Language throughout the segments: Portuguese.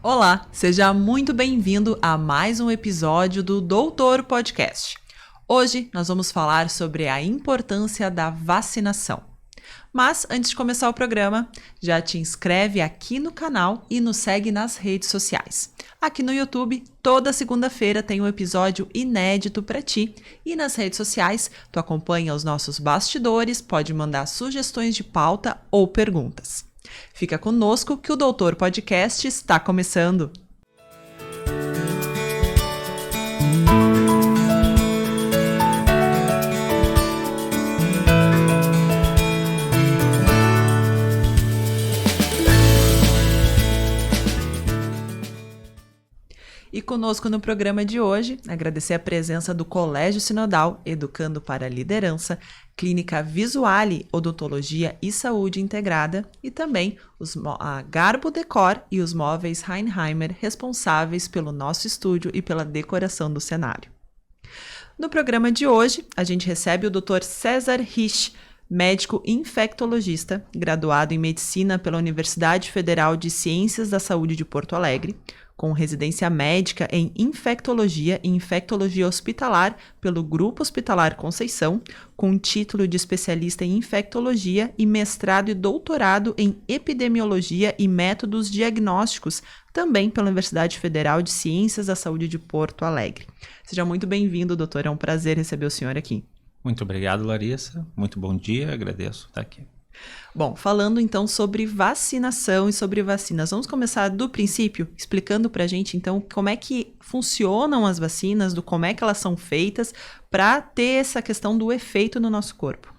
Olá, seja muito bem-vindo a mais um episódio do Doutor Podcast. Hoje nós vamos falar sobre a importância da vacinação. Mas antes de começar o programa, já te inscreve aqui no canal e nos segue nas redes sociais. Aqui no YouTube, toda segunda-feira tem um episódio inédito para ti e nas redes sociais tu acompanha os nossos bastidores, pode mandar sugestões de pauta ou perguntas. Fica conosco que o Doutor Podcast está começando. E conosco no programa de hoje, agradecer a presença do Colégio Sinodal Educando para a Liderança, Clínica Visuale, Odontologia e Saúde Integrada e também a Garbo Decor e os móveis Heinheimer, responsáveis pelo nosso estúdio e pela decoração do cenário. No programa de hoje, a gente recebe o Dr. César Rich, médico infectologista, graduado em Medicina pela Universidade Federal de Ciências da Saúde de Porto Alegre, com residência médica em infectologia e infectologia hospitalar pelo Grupo Hospitalar Conceição, com título de especialista em infectologia e mestrado e doutorado em epidemiologia e métodos diagnósticos, também pela Universidade Federal de Ciências da Saúde de Porto Alegre. Seja muito bem-vindo, doutor, é um prazer receber o senhor aqui. Muito obrigado, Larissa. Muito bom dia, agradeço estar aqui. Bom, falando então sobre vacinação e sobre vacinas, vamos começar do princípio, explicando pra gente então como é que funcionam as vacinas, como é que elas são feitas para ter essa questão do efeito no nosso corpo.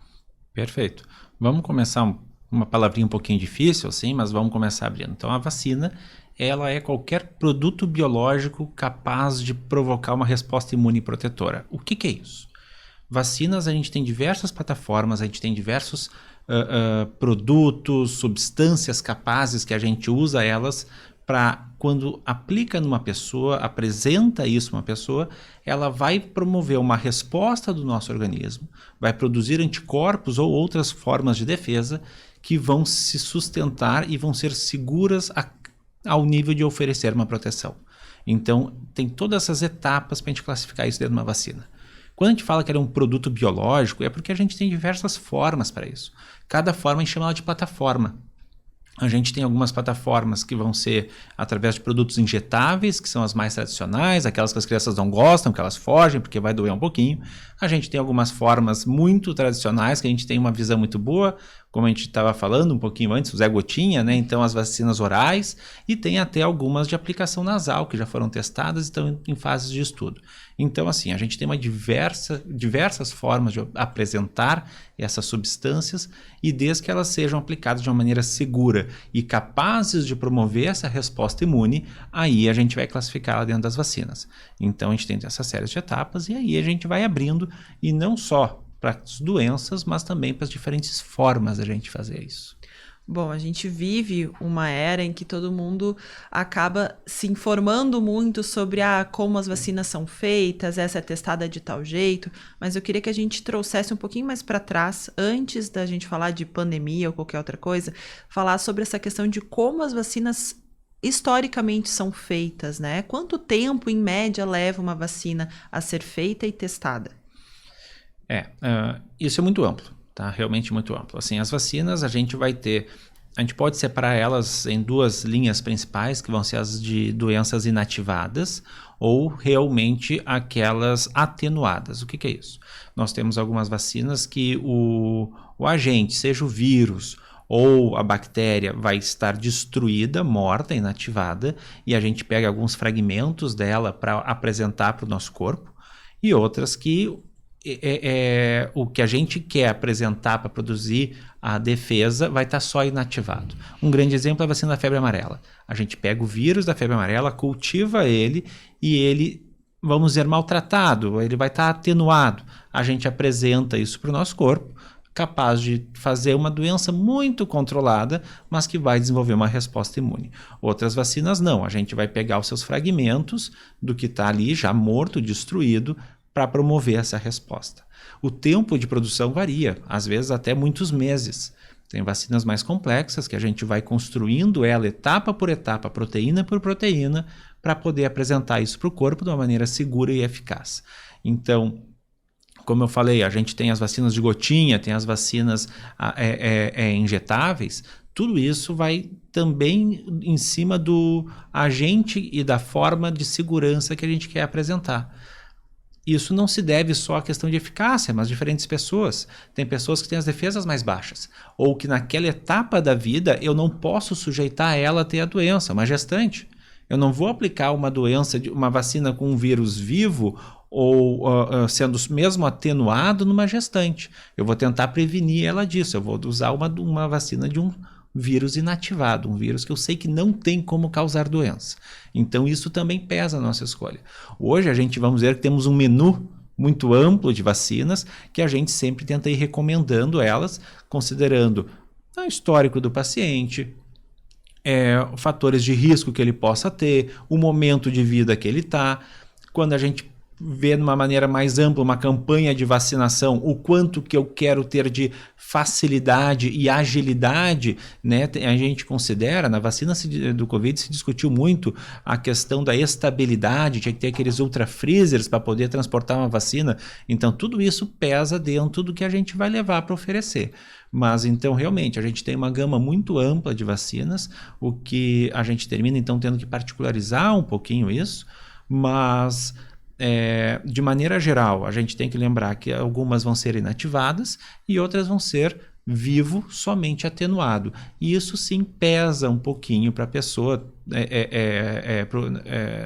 Perfeito. Vamos começar uma palavrinha um pouquinho difícil, assim, mas vamos começar abrindo. Então, a vacina, ela é qualquer produto biológico capaz de provocar uma resposta imune protetora. O que é isso? Vacinas, a gente tem diversas plataformas, a gente tem diversos produtos, substâncias capazes que a gente usa elas para, quando aplica numa pessoa, apresenta isso uma pessoa, ela vai promover uma resposta do nosso organismo, vai produzir anticorpos ou outras formas de defesa que vão se sustentar e vão ser seguras ao nível de oferecer uma proteção. Então, tem todas essas etapas para a gente classificar isso dentro de uma vacina. Quando a gente fala que ele é um produto biológico, é porque a gente tem diversas formas para isso. Cada forma a gente chama ela de plataforma. A gente tem algumas plataformas que vão ser através de produtos injetáveis, que são as mais tradicionais, aquelas que as crianças não gostam, que elas fogem porque vai doer um pouquinho. A gente tem algumas formas muito tradicionais, que a gente tem uma visão muito boa, como a gente estava falando um pouquinho antes, o Zé Gotinha, né? Então as vacinas orais, e tem até algumas de aplicação nasal, que já foram testadas e estão em fases de estudo. Então, assim, a gente tem diversas formas de apresentar essas substâncias, e desde que elas sejam aplicadas de uma maneira segura e capazes de promover essa resposta imune, aí a gente vai classificá-la dentro das vacinas. Então, a gente tem essa série de etapas, e aí a gente vai abrindo, e não só para as doenças, mas também para as diferentes formas da gente fazer isso. Bom, a gente vive uma era em que todo mundo acaba se informando muito sobre como as vacinas são feitas, essa é testada de tal jeito, mas eu queria que a gente trouxesse um pouquinho mais para trás, antes da gente falar de pandemia ou qualquer outra coisa, falar sobre essa questão de como as vacinas historicamente são feitas, né? Quanto tempo, em média, leva uma vacina a ser feita e testada? Isso é muito amplo, tá? Realmente muito amplo. Assim, as vacinas a gente pode separar elas em duas linhas principais, que vão ser as de doenças inativadas ou realmente aquelas atenuadas. O que é isso? Nós temos algumas vacinas que o agente, seja o vírus ou a bactéria, vai estar destruída, morta, inativada, e a gente pega alguns fragmentos dela para apresentar para o nosso corpo, e outras que o que a gente quer apresentar para produzir a defesa vai estar só inativado. Um grande exemplo é a vacina da febre amarela. A gente pega o vírus da febre amarela, cultiva ele e ele, vamos dizer, maltratado, ele vai estar atenuado. A gente apresenta isso para o nosso corpo, capaz de fazer uma doença muito controlada, mas que vai desenvolver uma resposta imune. Outras vacinas não, a gente vai pegar os seus fragmentos do que está ali já morto, destruído, para promover essa resposta. O tempo de produção varia, às vezes até muitos meses. Tem vacinas mais complexas que a gente vai construindo ela etapa por etapa, proteína por proteína, para poder apresentar isso para o corpo de uma maneira segura e eficaz. Então, como eu falei, a gente tem as vacinas de gotinha, tem as vacinas injetáveis, tudo isso vai também em cima do agente e da forma de segurança que a gente quer apresentar. Isso não se deve só à questão de eficácia, mas diferentes pessoas. Tem pessoas que têm as defesas mais baixas, ou que naquela etapa da vida eu não posso sujeitar ela a ter a doença, uma gestante. Eu não vou aplicar uma vacina com um vírus vivo ou sendo mesmo atenuado numa gestante. Eu vou tentar prevenir ela disso. Eu vou usar uma vacina de um vírus inativado, um vírus que eu sei que não tem como causar doença. Então isso também pesa a nossa escolha. Hoje a gente, vamos ver que temos um menu muito amplo de vacinas que a gente sempre tenta ir recomendando elas, considerando o histórico do paciente, fatores de risco que ele possa ter, o momento de vida que ele está. Quando a gente vê de uma maneira mais ampla uma campanha de vacinação, o quanto que eu quero ter de facilidade e agilidade, né? A gente considera, na vacina do Covid se discutiu muito a questão da estabilidade, tinha que ter aqueles ultra freezers para poder transportar uma vacina, então tudo isso pesa dentro do que a gente vai levar para oferecer. Mas então realmente a gente tem uma gama muito ampla de vacinas, o que a gente termina então tendo que particularizar um pouquinho isso, mas de maneira geral, a gente tem que lembrar que algumas vão ser inativadas e outras vão ser vivo, somente atenuado. E isso sim pesa um pouquinho para a pessoa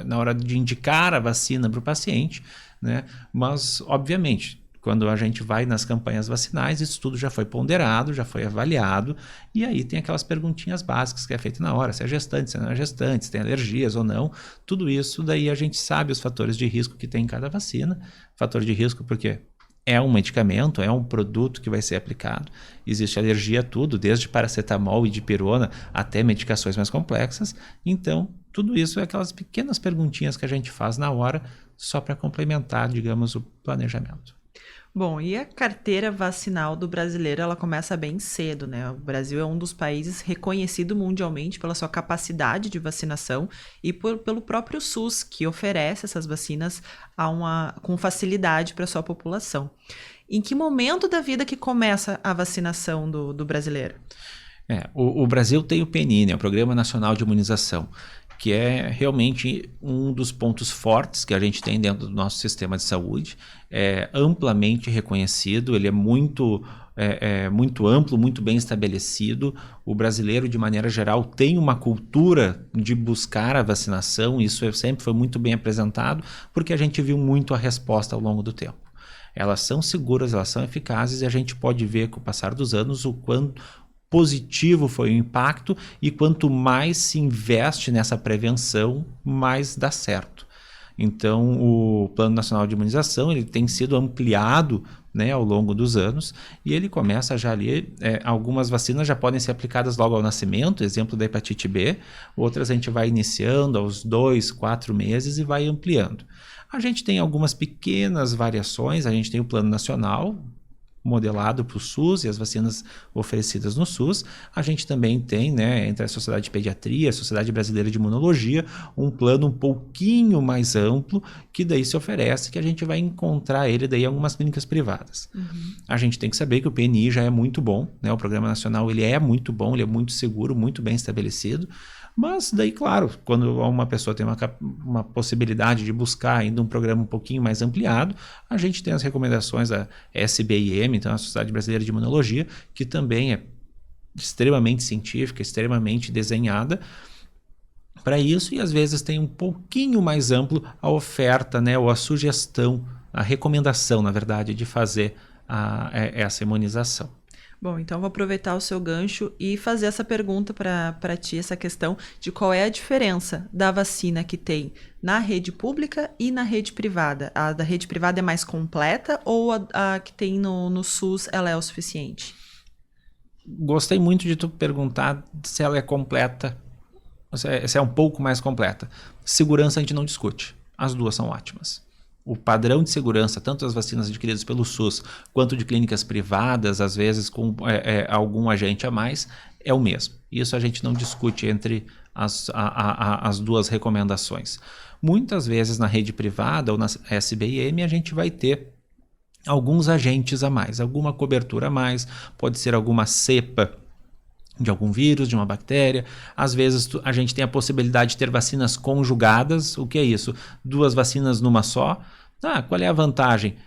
na hora de indicar a vacina para o paciente, né? Mas, obviamente, quando a gente vai nas campanhas vacinais, isso tudo já foi ponderado, já foi avaliado, e aí tem aquelas perguntinhas básicas que é feita na hora, se é gestante, se não é gestante, se tem alergias ou não, tudo isso daí a gente sabe os fatores de risco que tem em cada vacina, fator de risco porque é um medicamento, é um produto que vai ser aplicado, existe alergia a tudo, desde paracetamol e dipirona até medicações mais complexas, então tudo isso é aquelas pequenas perguntinhas que a gente faz na hora, só para complementar, digamos, o planejamento. Bom, e a carteira vacinal do brasileiro, ela começa bem cedo, né? O Brasil é um dos países reconhecido mundialmente pela sua capacidade de vacinação e pelo próprio SUS, que oferece essas vacinas com facilidade para a sua população. Em que momento da vida que começa a vacinação do brasileiro? O Brasil tem o PNI, né? O Programa Nacional de Imunização, que é realmente um dos pontos fortes que a gente tem dentro do nosso sistema de saúde, é amplamente reconhecido, ele é muito amplo, muito bem estabelecido. O brasileiro, de maneira geral, tem uma cultura de buscar a vacinação, isso sempre foi muito bem apresentado, porque a gente viu muito a resposta ao longo do tempo. Elas são seguras, elas são eficazes e a gente pode ver com o passar dos anos o quanto positivo foi o impacto e quanto mais se investe nessa prevenção, mais dá certo. Então, o Plano Nacional de Imunização ele tem sido ampliado, né, ao longo dos anos e ele começa já ali, algumas vacinas já podem ser aplicadas logo ao nascimento, exemplo da hepatite B, outras a gente vai iniciando aos 2, 4 meses e vai ampliando. A gente tem algumas pequenas variações, a gente tem o Plano Nacional, modelado para o SUS e as vacinas oferecidas no SUS. A gente também tem, né, entre a Sociedade de Pediatria e a Sociedade Brasileira de Imunologia, um plano um pouquinho mais amplo que daí se oferece, que a gente vai encontrar ele daí em algumas clínicas privadas. Uhum. A gente tem que saber que o PNI já é muito bom, né, o Programa Nacional ele é muito bom, ele é muito seguro, muito bem estabelecido, mas daí, claro, quando uma pessoa tem uma possibilidade de buscar ainda um programa um pouquinho mais ampliado, a gente tem as recomendações da SBIM, então a Sociedade Brasileira de Imunologia, que também é extremamente científica, extremamente desenhada para isso, e às vezes tem um pouquinho mais amplo a oferta, né, ou a sugestão, a recomendação, na verdade, de fazer essa imunização. Bom, então vou aproveitar o seu gancho e fazer essa pergunta para ti, essa questão de qual é a diferença da vacina que tem na rede pública e na rede privada. A da rede privada é mais completa ou a que tem no SUS ela é o suficiente? Gostei muito de tu perguntar se ela é completa, se é um pouco mais completa. Segurança a gente não discute, as duas são ótimas. o padrão de segurança, tanto as vacinas adquiridas pelo SUS quanto de clínicas privadas, às vezes com algum agente a mais, é o mesmo. Isso a gente não discute entre as duas recomendações. Muitas vezes na rede privada ou na SBIM a gente vai ter alguns agentes a mais, alguma cobertura a mais, pode ser alguma cepa de algum vírus, de uma bactéria. Às vezes a gente tem a possibilidade de ter vacinas conjugadas. O que é isso? 2 vacinas numa só. Qual é a vantagem?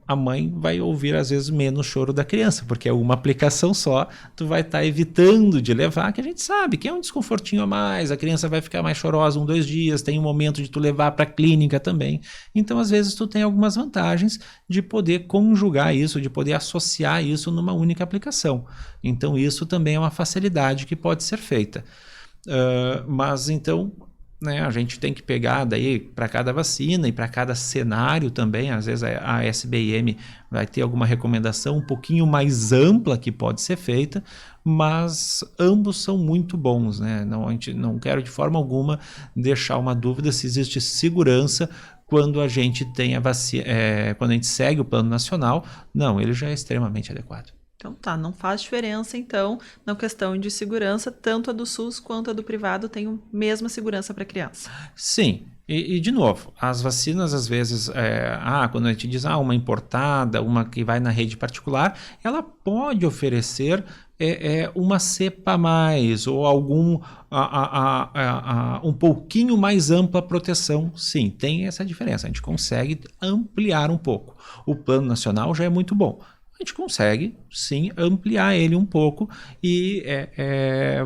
A mãe vai ouvir às vezes menos choro da criança, porque é uma aplicação só, tu vai estar evitando de levar, que a gente sabe que é um desconfortinho a mais, a criança vai ficar mais chorosa 1, 2 dias, tem um momento de tu levar para a clínica também. Então às vezes tu tem algumas vantagens de poder conjugar isso, de poder associar isso numa única aplicação. Então isso também é uma facilidade que pode ser feita. Mas então, né, a gente tem que pegar daí para cada vacina e para cada cenário também. Às vezes a SBIM vai ter alguma recomendação um pouquinho mais ampla que pode ser feita, mas ambos são muito bons, né? A gente não quero de forma alguma deixar uma dúvida se existe segurança quando a gente tem quando a gente segue o plano nacional. Não, ele já é extremamente adequado. Então tá, não faz diferença então na questão de segurança, tanto a do SUS quanto a do privado tem a mesma segurança para a criança. Sim, e de novo, as vacinas às vezes, quando a gente diz uma importada, uma que vai na rede particular, ela pode oferecer uma cepa a mais ou um pouquinho mais ampla proteção. Sim, tem essa diferença, a gente consegue ampliar um pouco. O plano nacional já é muito bom. A gente consegue, sim, ampliar ele um pouco e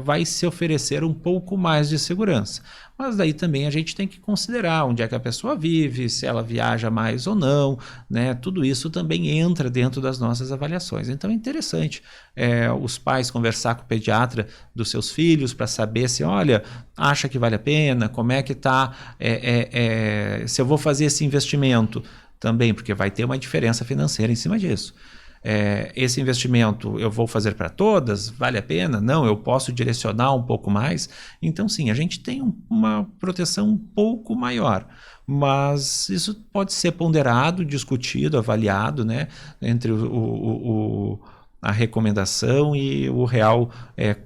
vai se oferecer um pouco mais de segurança. Mas daí também a gente tem que considerar onde é que a pessoa vive, se ela viaja mais ou não, né? Tudo isso também entra dentro das nossas avaliações. Então é interessante os pais conversar com o pediatra dos seus filhos para saber se, olha, acha que vale a pena, como é que está, se eu vou fazer esse investimento também, porque vai ter uma diferença financeira em cima disso. Esse investimento eu vou fazer para todas? Vale a pena? Não, eu posso direcionar um pouco mais? Então sim, a gente tem uma proteção um pouco maior, mas isso pode ser ponderado, discutido, avaliado, né, entre a recomendação e o real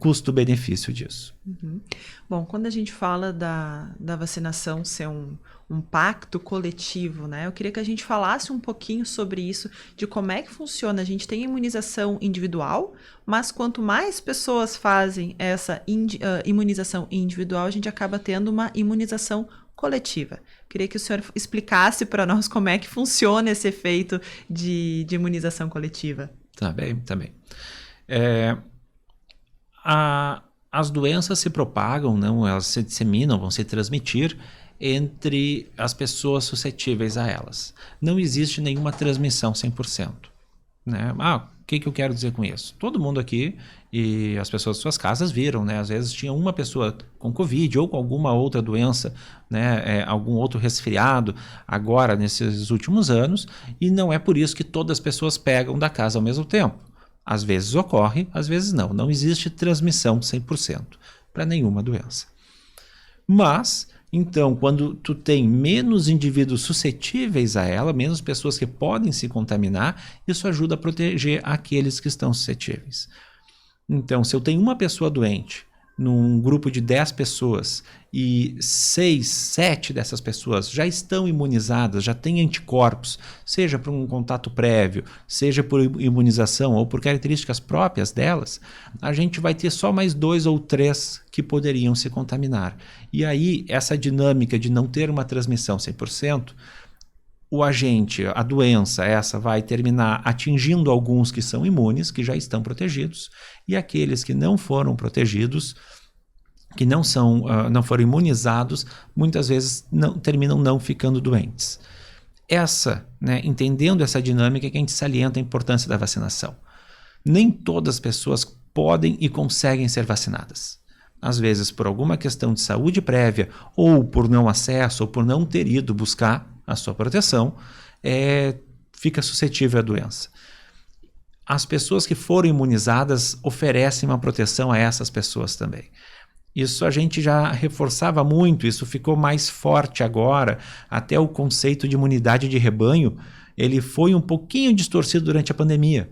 custo-benefício disso. Uhum. Bom, quando a gente fala da vacinação ser um pacto coletivo, né? Eu queria que a gente falasse um pouquinho sobre isso, de como é que funciona. A gente tem imunização individual, mas quanto mais pessoas fazem essa imunização individual, a gente acaba tendo uma imunização coletiva. Queria que o senhor explicasse para nós como é que funciona esse efeito de imunização coletiva. Tá bem. As doenças se propagam, não? Elas se disseminam, vão se transmitir entre as pessoas suscetíveis a elas. Não existe nenhuma transmissão 100%. Né? O que eu quero dizer com isso? Todo mundo aqui e as pessoas de suas casas viram, né? Às vezes tinha uma pessoa com Covid ou com alguma outra doença, né? Algum outro resfriado agora nesses últimos anos, e não é por isso que todas as pessoas pegam da casa ao mesmo tempo. Às vezes ocorre, às vezes não. Não existe transmissão 100% para nenhuma doença. Mas, então, quando tu tem menos indivíduos suscetíveis a ela, menos pessoas que podem se contaminar, isso ajuda a proteger aqueles que estão suscetíveis. Então, se eu tenho uma pessoa doente num grupo de 10 pessoas e 6, 7 dessas pessoas já estão imunizadas, já têm anticorpos, seja por um contato prévio, seja por imunização ou por características próprias delas, a gente vai ter só mais 2 ou 3 que poderiam se contaminar. E aí, essa dinâmica de não ter uma transmissão 100%, a doença essa vai terminar atingindo alguns que são imunes, que já estão protegidos, e aqueles que não foram protegidos, que não foram imunizados, muitas vezes terminam não ficando doentes. Entendendo essa dinâmica, que a gente salienta a importância da vacinação. Nem todas as pessoas podem e conseguem ser vacinadas. Às vezes, por alguma questão de saúde prévia, ou por não acesso, ou por não ter ido buscar a sua proteção, fica suscetível à doença. As pessoas que foram imunizadas oferecem uma proteção a essas pessoas também. Isso a gente já reforçava muito, isso ficou mais forte agora. Até o conceito de imunidade de rebanho, ele foi um pouquinho distorcido durante a pandemia.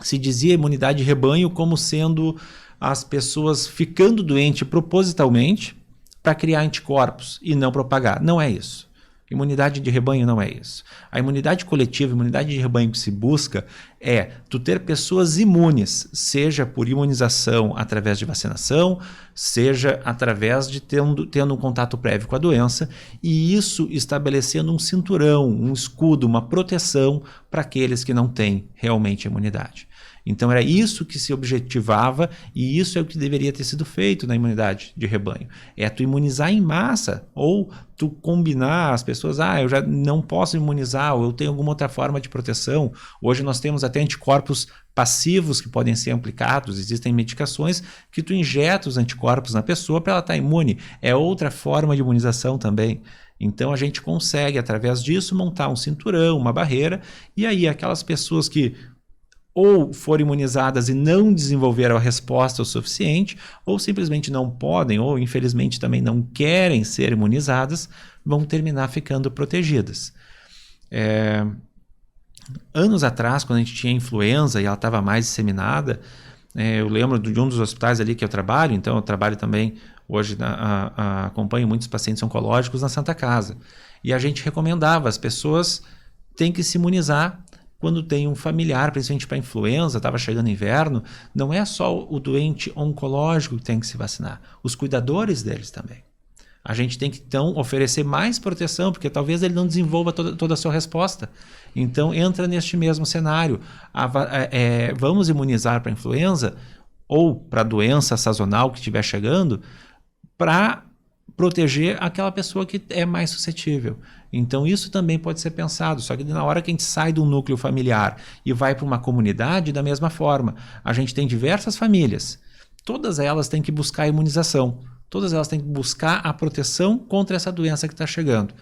Se dizia imunidade de rebanho como sendo as pessoas ficando doentes propositalmente para criar anticorpos e não propagar. Não é isso. Imunidade de rebanho não é isso. A imunidade coletiva, a imunidade de rebanho que se busca é tu ter pessoas imunes, seja por imunização através de vacinação, seja através de tendo um contato prévio com a doença, e isso estabelecendo um cinturão, um escudo, uma proteção para aqueles que não têm realmente imunidade. Então era isso que se objetivava e isso é o que deveria ter sido feito na imunidade de rebanho. É tu imunizar em massa ou tu combinar as pessoas, eu já não posso imunizar ou eu tenho alguma outra forma de proteção. Hoje nós temos até anticorpos passivos que podem ser aplicados, existem medicações que tu injeta os anticorpos na pessoa para ela estar imune. É outra forma de imunização também. Então a gente consegue através disso montar um cinturão, uma barreira e aí aquelas pessoas que ou foram imunizadas e não desenvolveram a resposta o suficiente, ou simplesmente não podem, ou infelizmente também não querem ser imunizadas, vão terminar ficando protegidas. Anos atrás, quando a gente tinha influenza e ela estava mais disseminada, eu lembro de um dos hospitais ali que eu trabalho, então eu trabalho também, hoje acompanho muitos pacientes oncológicos na Santa Casa, e a gente recomendava, as pessoas têm que se imunizar quando tem um familiar, principalmente para influenza, estava chegando inverno, não é só o doente oncológico que tem que se vacinar, os cuidadores deles também. A gente tem que, então, oferecer mais proteção, porque talvez ele não desenvolva toda a sua resposta. Então, entra neste mesmo cenário. Vamos imunizar para a influenza ou para a doença sazonal que estiver chegando, para proteger aquela pessoa que é mais suscetível. Então isso também pode ser pensado, só que na hora que a gente sai do núcleo familiar e vai para uma comunidade, da mesma forma, a gente tem diversas famílias, todas elas têm que buscar a imunização, todas elas têm que buscar a proteção contra essa doença que está chegando.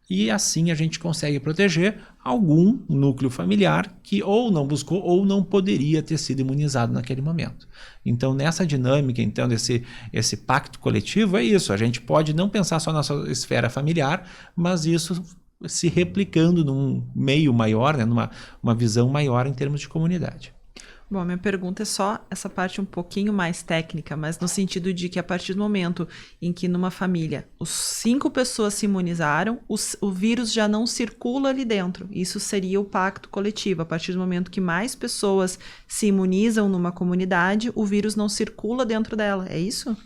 E assim a gente consegue proteger algum núcleo familiar que ou não buscou ou não poderia ter sido imunizado naquele momento. Então, nessa dinâmica, então, esse pacto coletivo é isso. A gente pode não pensar só na sua esfera familiar, mas isso se replicando num meio maior, né, numa visão maior em termos de comunidade. Bom, minha pergunta é só essa parte um pouquinho mais técnica, mas no sentido de que a partir do momento em que numa família os 5 pessoas se imunizaram, o vírus já não circula ali dentro. Isso seria o pacto coletivo. A partir do momento que mais pessoas se imunizam numa comunidade, o vírus não circula dentro dela. É isso?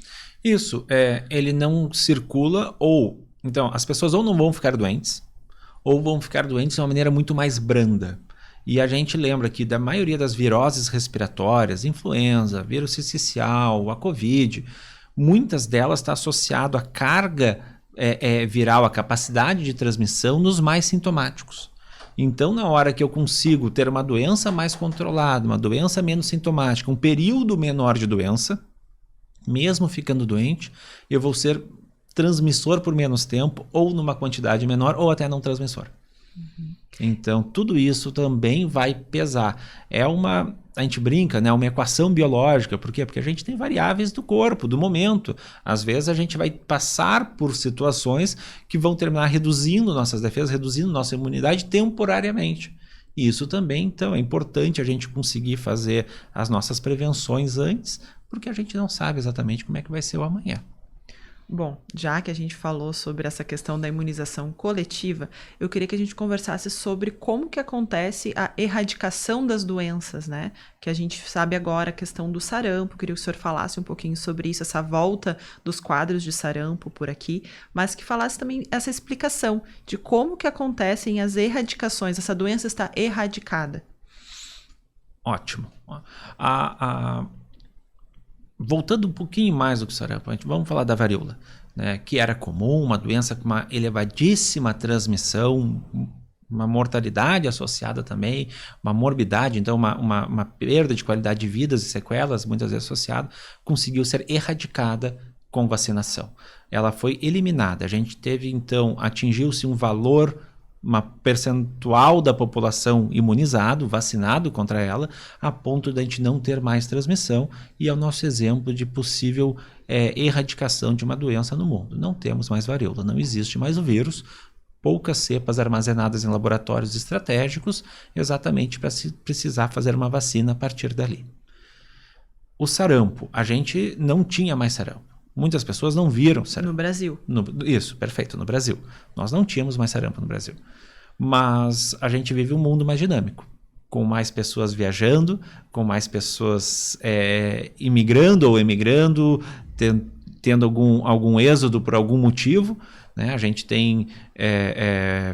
Isso. Ele não circula ou... Então, as pessoas ou não vão ficar doentes, ou vão ficar doentes de uma maneira muito mais branda. E a gente lembra que da maioria das viroses respiratórias, influenza, vírus sincicial, a Covid, muitas delas estão associadas à carga viral, à capacidade de transmissão nos mais sintomáticos. Então, na hora que eu consigo ter uma doença mais controlada, uma doença menos sintomática, um período menor de doença, mesmo ficando doente, eu vou ser transmissor por menos tempo, ou numa quantidade menor, ou até não transmissor. Então, tudo isso também vai pesar. A gente brinca, né? Uma equação biológica. Por quê? Porque a gente tem variáveis do corpo, do momento. Às vezes a gente vai passar por situações que vão terminar reduzindo nossas defesas, reduzindo nossa imunidade temporariamente. E isso também, então, é importante a gente conseguir fazer as nossas prevenções antes, porque a gente não sabe exatamente como é que vai ser o amanhã. Bom, já que a gente falou sobre essa questão da imunização coletiva, eu queria que a gente conversasse sobre como que acontece a erradicação das doenças, né? Que a gente sabe agora a questão do sarampo, queria que o senhor falasse um pouquinho sobre isso, essa volta dos quadros de sarampo por aqui, mas que falasse também essa explicação de como que acontecem as erradicações, essa doença está erradicada. Ótimo. Voltando um pouquinho mais do que o sarampo, vamos falar da varíola, né, que era comum, uma doença com uma elevadíssima transmissão, uma mortalidade associada também, uma morbidade, então uma perda de qualidade de vida e sequelas, muitas vezes associada, conseguiu ser erradicada com vacinação. Ela foi eliminada. A gente teve, então, atingiu-se um valor uma percentual da população imunizado, vacinado contra ela, a ponto de a gente não ter mais transmissão, e é o nosso exemplo de possível erradicação de uma doença no mundo. Não temos mais varíola, não existe mais o vírus, poucas cepas armazenadas em laboratórios estratégicos, exatamente para se precisar fazer uma vacina a partir dali. O sarampo, a gente não tinha mais sarampo. Muitas pessoas não viram sarampo. No Brasil. Isso, perfeito, no Brasil. Nós não tínhamos mais sarampo no Brasil. Mas a gente vive um mundo mais dinâmico, com mais pessoas viajando, com mais pessoas imigrando ou emigrando, tendo algum êxodo por algum motivo, né? A gente tem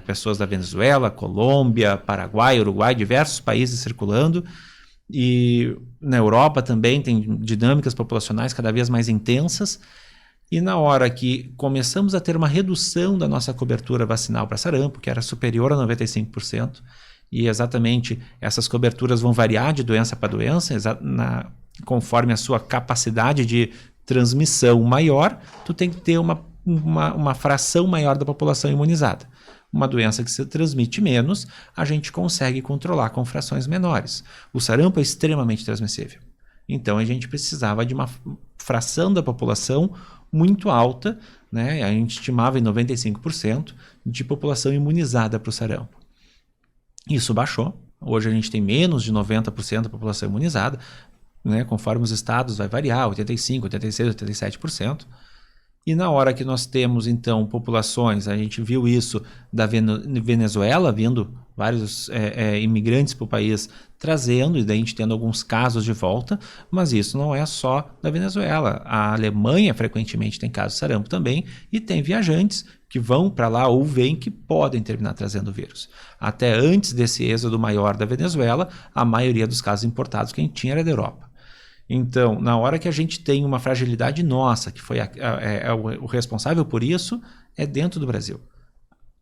pessoas da Venezuela, Colômbia, Paraguai, Uruguai, diversos países circulando. E na Europa também tem dinâmicas populacionais cada vez mais intensas. E na hora que começamos a ter uma redução da nossa cobertura vacinal para sarampo, que era superior a 95%, e exatamente essas coberturas vão variar de doença para doença, conforme a sua capacidade de transmissão maior, tu tem que ter uma fração maior da população imunizada. Uma doença que se transmite menos, a gente consegue controlar com frações menores. O sarampo é extremamente transmissível. Então, a gente precisava de uma fração da população muito alta, né? A gente estimava em 95% de população imunizada para o sarampo. Isso baixou. Hoje a gente tem menos de 90% da população imunizada, né? Conforme os estados vai variar, 85%, 86%, 87%. E na hora que nós temos, então, populações, a gente viu isso da Venezuela, vindo vários imigrantes para o país trazendo, e daí a gente tendo alguns casos de volta, mas isso não é só da Venezuela. A Alemanha frequentemente tem casos de sarampo também, e tem viajantes que vão para lá ou vêm que podem terminar trazendo o vírus. Até antes desse êxodo maior da Venezuela, a maioria dos casos importados que a gente tinha era da Europa. Então, na hora que a gente tem uma fragilidade nossa, que foi o responsável por isso, é dentro do Brasil.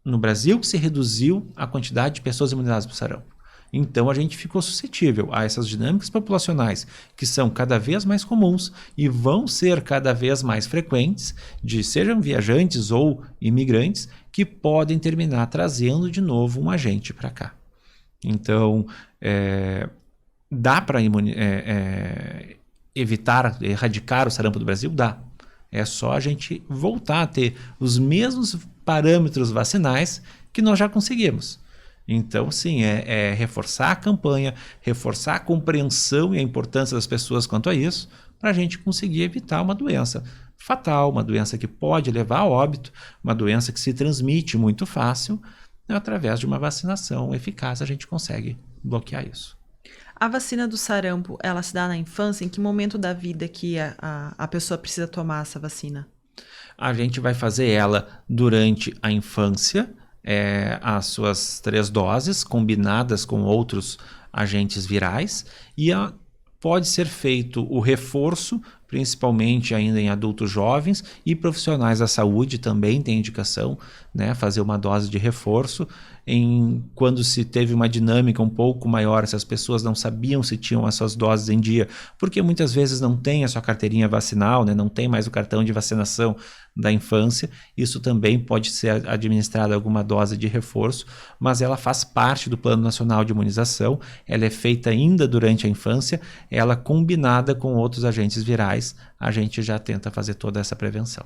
No Brasil que se reduziu a quantidade de pessoas imunizadas por sarampo. Então, a gente ficou suscetível a essas dinâmicas populacionais que são cada vez mais comuns e vão ser cada vez mais frequentes, sejam viajantes ou imigrantes, que podem terminar trazendo de novo um agente para cá. Então, dá para erradicar o sarampo do Brasil? Dá. É só a gente voltar a ter os mesmos parâmetros vacinais que nós já conseguimos. Então, sim, reforçar a campanha, reforçar a compreensão e a importância das pessoas quanto a isso, para a gente conseguir evitar uma doença fatal, uma doença que pode levar a óbito, uma doença que se transmite muito fácil. Através de uma vacinação eficaz, a gente consegue bloquear isso. A vacina do sarampo, ela se dá na infância? Em que momento da vida que a pessoa precisa tomar essa vacina? A gente vai fazer ela durante a infância, as suas 3 doses, combinadas com outros agentes virais, e pode ser feito o reforço, principalmente ainda em adultos jovens, e profissionais da saúde também tem indicação, né, fazer uma dose de reforço quando se teve uma dinâmica um pouco maior, se as pessoas não sabiam se tinham as suas doses em dia, porque muitas vezes não tem a sua carteirinha vacinal, né, não tem mais o cartão de vacinação da infância, isso também pode ser administrada alguma dose de reforço, mas ela faz parte do Plano Nacional de Imunização, ela é feita ainda durante a infância, ela combinada com outros agentes virais, a gente já tenta fazer toda essa prevenção.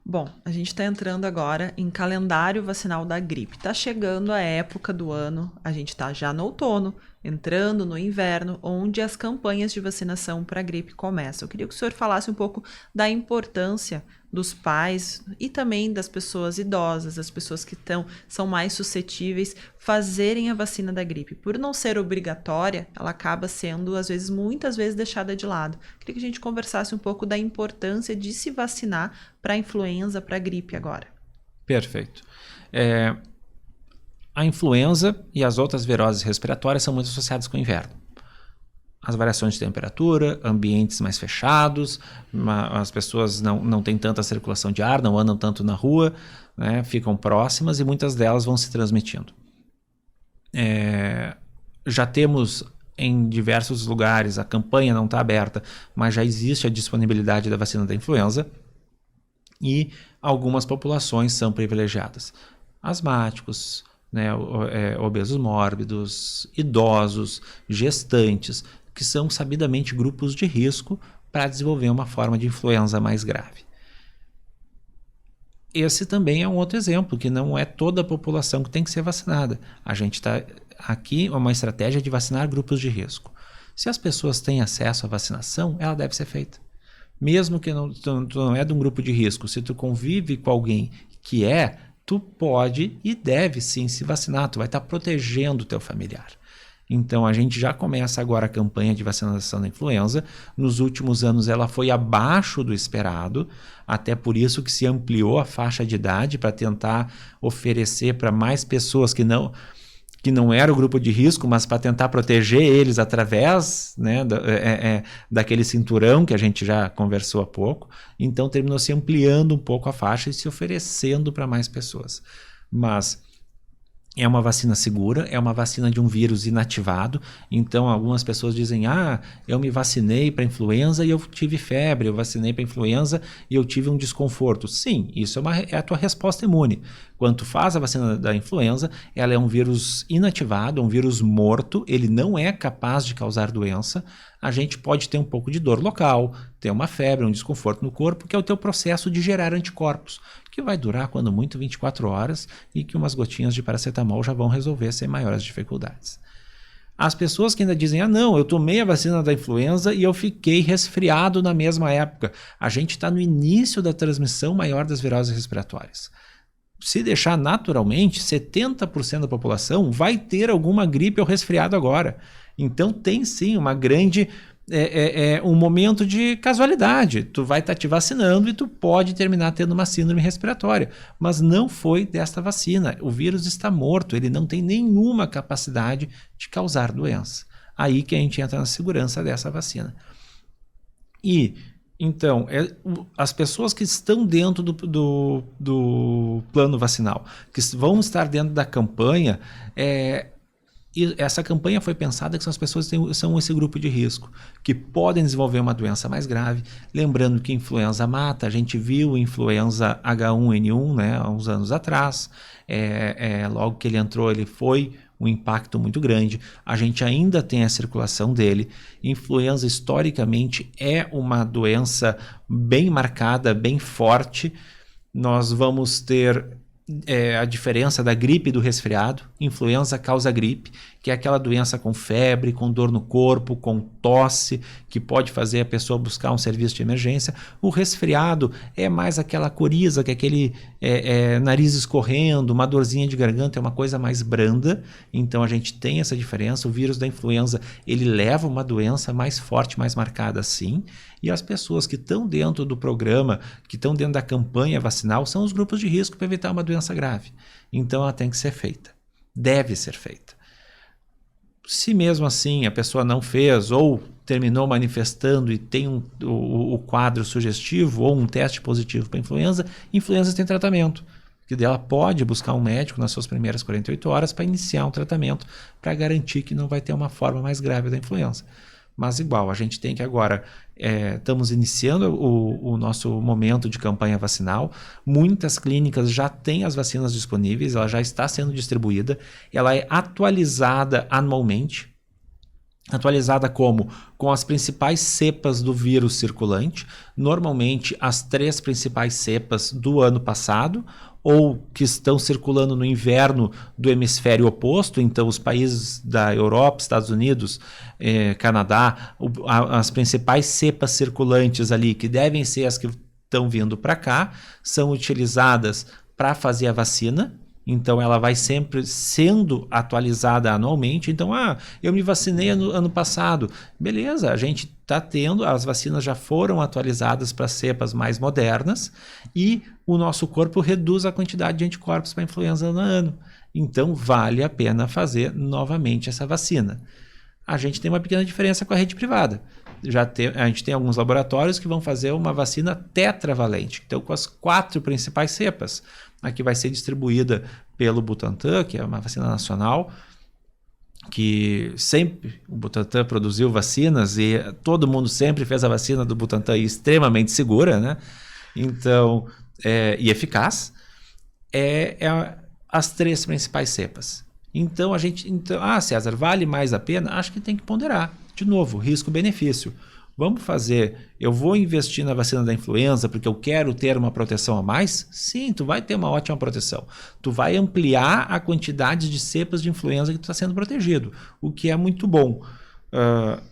Bom, a gente está entrando agora em calendário vacinal da gripe. Está chegando a época do ano, a gente está já no outono, entrando no inverno, onde as campanhas de vacinação para a gripe começam. Eu queria que o senhor falasse um pouco da importância dos pais e também das pessoas idosas, as pessoas que são mais suscetíveis, fazerem a vacina da gripe. Por não ser obrigatória, ela acaba sendo, muitas vezes, deixada de lado. Queria que a gente conversasse um pouco da importância de se vacinar para a influenza, para a gripe agora. Perfeito. A influenza e as outras viroses respiratórias são muito associadas com o inverno. As variações de temperatura, ambientes mais fechados, as pessoas não têm tanta circulação de ar, não andam tanto na rua, né, ficam próximas e muitas delas vão se transmitindo. Já temos em diversos lugares, a campanha não está aberta, mas já existe a disponibilidade da vacina da influenza e algumas populações são privilegiadas. Asmáticos, né, obesos mórbidos, idosos, gestantes, que são sabidamente grupos de risco para desenvolver uma forma de influenza mais grave. Esse também é um outro exemplo, que não é toda a população que tem que ser vacinada. A gente está aqui, uma estratégia de vacinar grupos de risco. Se as pessoas têm acesso à vacinação, ela deve ser feita. Mesmo que tu não é de um grupo de risco, se tu convive com alguém que tu pode e deve sim se vacinar, tu vai estar protegendo o teu familiar. Então a gente já começa agora a campanha de vacinação da influenza. Nos últimos anos ela foi abaixo do esperado, até por isso que se ampliou a faixa de idade para tentar oferecer para mais pessoas que não era o grupo de risco, mas para tentar proteger eles através, né, daquele cinturão que a gente já conversou há pouco. Então terminou se ampliando um pouco a faixa e se oferecendo para mais pessoas. Mas é uma vacina segura, é uma vacina de um vírus inativado. Então algumas pessoas dizem, eu me vacinei para influenza e eu tive febre, eu vacinei para influenza e eu tive um desconforto. Sim, isso é a tua resposta imune. Quando tu faz a vacina da influenza, ela é um vírus inativado, um vírus morto, ele não é capaz de causar doença. A gente pode ter um pouco de dor local, ter uma febre, um desconforto no corpo, que é o teu processo de gerar anticorpos, que vai durar, quando muito, 24 horas e que umas gotinhas de paracetamol já vão resolver sem maiores dificuldades. As pessoas que ainda dizem, não, eu tomei a vacina da influenza e eu fiquei resfriado na mesma época. A gente está no início da transmissão maior das viroses respiratórias. Se deixar naturalmente, 70% da população vai ter alguma gripe ou resfriado agora. Então tem sim uma grande... um momento de casualidade. Tu vai estar te vacinando e tu pode terminar tendo uma síndrome respiratória. Mas não foi desta vacina. O vírus está morto, ele não tem nenhuma capacidade de causar doença. Aí que a gente entra na segurança dessa vacina. E então, as pessoas que estão dentro do plano vacinal, que vão estar dentro da campanha, e essa campanha foi pensada que são as pessoas que são esse grupo de risco, que podem desenvolver uma doença mais grave. Lembrando que influenza mata, a gente viu influenza H1N1, né, há uns anos atrás. Logo que ele entrou, ele foi um impacto muito grande. A gente ainda tem a circulação dele. Influenza, historicamente, é uma doença bem marcada, bem forte. Nós vamos ter a diferença da gripe e do resfriado. Influenza causa gripe, que é aquela doença com febre, com dor no corpo, com tosse, que pode fazer a pessoa buscar um serviço de emergência. O resfriado é mais aquela coriza, que é aquele nariz escorrendo, uma dorzinha de garganta, é uma coisa mais branda. Então a gente tem essa diferença. O vírus da influenza, ele leva uma doença mais forte, mais marcada sim. E as pessoas que estão dentro do programa, que estão dentro da campanha vacinal, são os grupos de risco para evitar uma doença grave. Então ela tem que ser feita. Deve ser feita. Se mesmo assim a pessoa não fez ou terminou manifestando e tem o quadro sugestivo ou um teste positivo para influenza tem tratamento. Que ela pode buscar um médico nas suas primeiras 48 horas para iniciar um tratamento para garantir que não vai ter uma forma mais grave da influenza. Mas igual, a gente tem que agora, estamos iniciando o nosso momento de campanha vacinal. Muitas clínicas já têm as vacinas disponíveis, ela já está sendo distribuída, ela é atualizada anualmente. Atualizada como? Com as principais cepas do vírus circulante, normalmente as 3 principais cepas do ano passado, ou que estão circulando no inverno do hemisfério oposto, então os países da Europa, Estados Unidos, Canadá, as principais cepas circulantes ali, que devem ser as que estão vindo para cá, são utilizadas para fazer a vacina. Então ela vai sempre sendo atualizada anualmente. Então, eu me vacinei ano passado. Beleza, a gente está tendo, as vacinas já foram atualizadas para cepas mais modernas e o nosso corpo reduz a quantidade de anticorpos para influenza no ano. Então vale a pena fazer novamente essa vacina. A gente tem uma pequena diferença com a rede privada. A gente tem alguns laboratórios que vão fazer uma vacina tetravalente, então com as 4 principais cepas. Aqui vai ser distribuída pelo Butantan, que é uma vacina nacional, que sempre o Butantan produziu vacinas e todo mundo sempre fez a vacina do Butantan extremamente segura, né? Então, e eficaz. as 3 principais cepas. Então, César, vale mais a pena? Acho que tem que ponderar. De novo, risco-benefício. Vamos fazer, eu vou investir na vacina da influenza porque eu quero ter uma proteção a mais? Sim, tu vai ter uma ótima proteção. Tu vai ampliar a quantidade de cepas de influenza que tu está sendo protegido, o que é muito bom.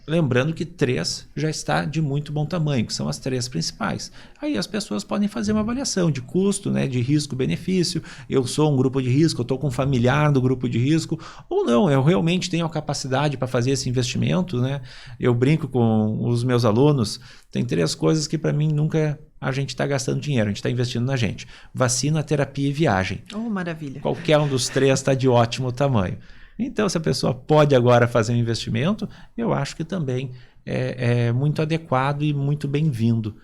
Lembrando que 3 já está de muito bom tamanho, que são as 3 principais. Aí as pessoas podem fazer uma avaliação de custo, né, de risco-benefício. Eu sou um grupo de risco, eu estou com um familiar do grupo de risco, ou não, eu realmente tenho a capacidade para fazer esse investimento, né? Eu brinco com os meus alunos, tem 3 coisas que para mim nunca a gente está gastando dinheiro, a gente está investindo na gente. Vacina, terapia e viagem. Oh, maravilha. Qualquer um dos 3 está de ótimo tamanho. Então, se a pessoa pode agora fazer um investimento, eu acho que também é muito adequado e muito bem-vindo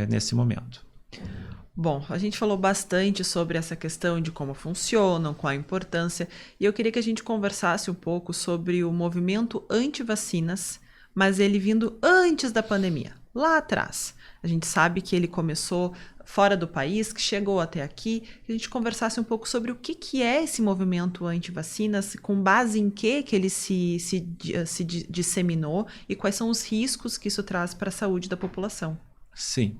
nesse momento. Bom, a gente falou bastante sobre essa questão de como funcionam, qual a importância, e eu queria que a gente conversasse um pouco sobre o movimento anti-vacinas, mas ele vindo antes da pandemia, lá atrás. A gente sabe que ele começou fora do país, que chegou até aqui, que a gente conversasse um pouco sobre o que é esse movimento anti-vacinas, com base em que ele se disseminou e quais são os riscos que isso traz para a saúde da população. Sim.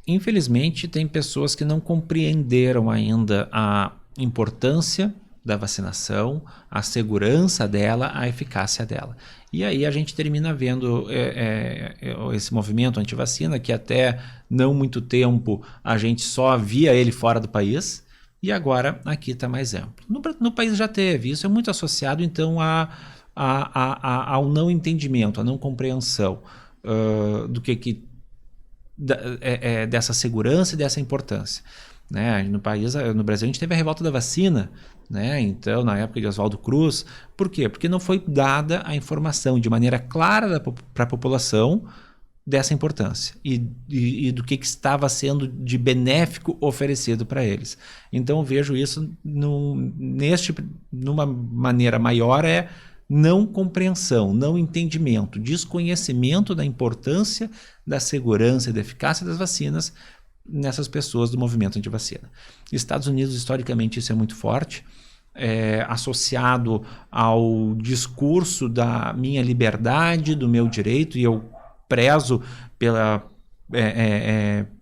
Infelizmente, tem pessoas que não compreenderam ainda a importância da vacinação, a segurança dela, a eficácia dela. E aí a gente termina vendo esse movimento anti-vacina, que até não muito tempo a gente só via ele fora do país, e agora aqui está mais amplo. No país já teve, isso é muito associado então ao não entendimento, à não compreensão dessa segurança e dessa importância. Né? No Brasil a gente teve a revolta da vacina, né? Então na época de Oswaldo Cruz. Por quê? Porque não foi dada a informação de maneira clara para a população dessa importância e do que estava sendo de benéfico oferecido para eles. Então eu vejo isso numa maneira maior não compreensão, não entendimento, desconhecimento da importância da segurança e da eficácia das vacinas nessas pessoas do movimento anti-vacina. Estados Unidos, historicamente, isso é muito forte, associado ao discurso da minha liberdade, do meu direito, e eu prezo pela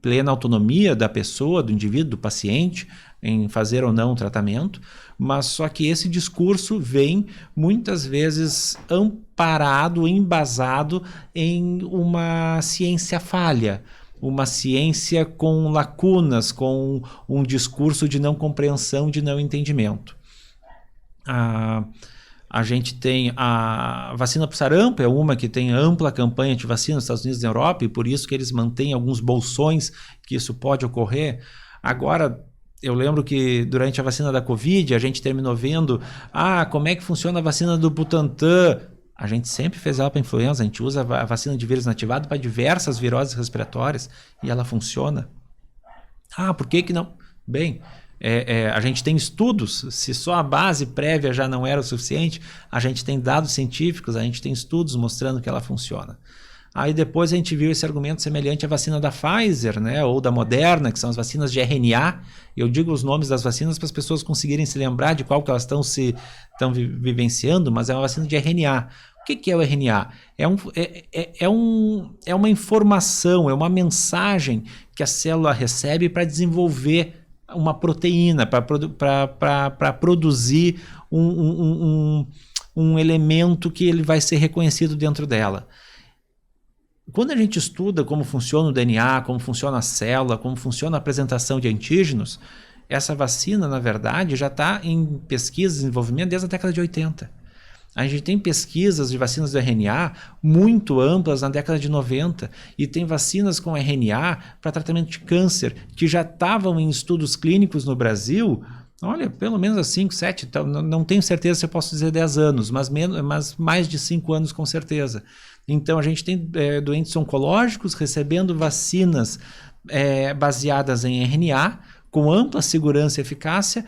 plena autonomia da pessoa, do indivíduo, do paciente, em fazer ou não o tratamento, mas só que esse discurso vem muitas vezes amparado, embasado em uma ciência falha, uma ciência com lacunas, com um discurso de não compreensão, de não entendimento. A gente tem a vacina para sarampo, é uma que tem ampla campanha de vacina nos Estados Unidos e na Europa, e por isso que eles mantêm alguns bolsões que isso pode ocorrer. Agora, eu lembro que durante a vacina da Covid, a gente terminou vendo como é que funciona a vacina do Butantan. A gente sempre fez ela para influenza, a gente usa a vacina de vírus inativado para diversas viroses respiratórias e ela funciona. Por que não? Bem, a gente tem estudos, se só a base prévia já não era o suficiente, a gente tem dados científicos, a gente tem estudos mostrando que ela funciona. Aí depois a gente viu esse argumento semelhante à vacina da Pfizer, né, ou da Moderna, que são as vacinas de RNA. Eu digo os nomes das vacinas para as pessoas conseguirem se lembrar de qual que elas estão vivenciando, mas é uma vacina de RNA. O que é o RNA? É uma informação, é uma mensagem que a célula recebe para desenvolver uma proteína, para produzir um elemento que ele vai ser reconhecido dentro dela. Quando a gente estuda como funciona o DNA, como funciona a célula, como funciona a apresentação de antígenos, essa vacina, na verdade, já está em pesquisa e desenvolvimento desde a década de 80. A gente tem pesquisas de vacinas do RNA muito amplas na década de 90 e tem vacinas com RNA para tratamento de câncer que já estavam em estudos clínicos no Brasil, olha, pelo menos há 5, 7, não tenho certeza se eu posso dizer 10 anos, mas mais de 5 anos com certeza. Então a gente tem doentes oncológicos recebendo vacinas baseadas em RNA com ampla segurança e eficácia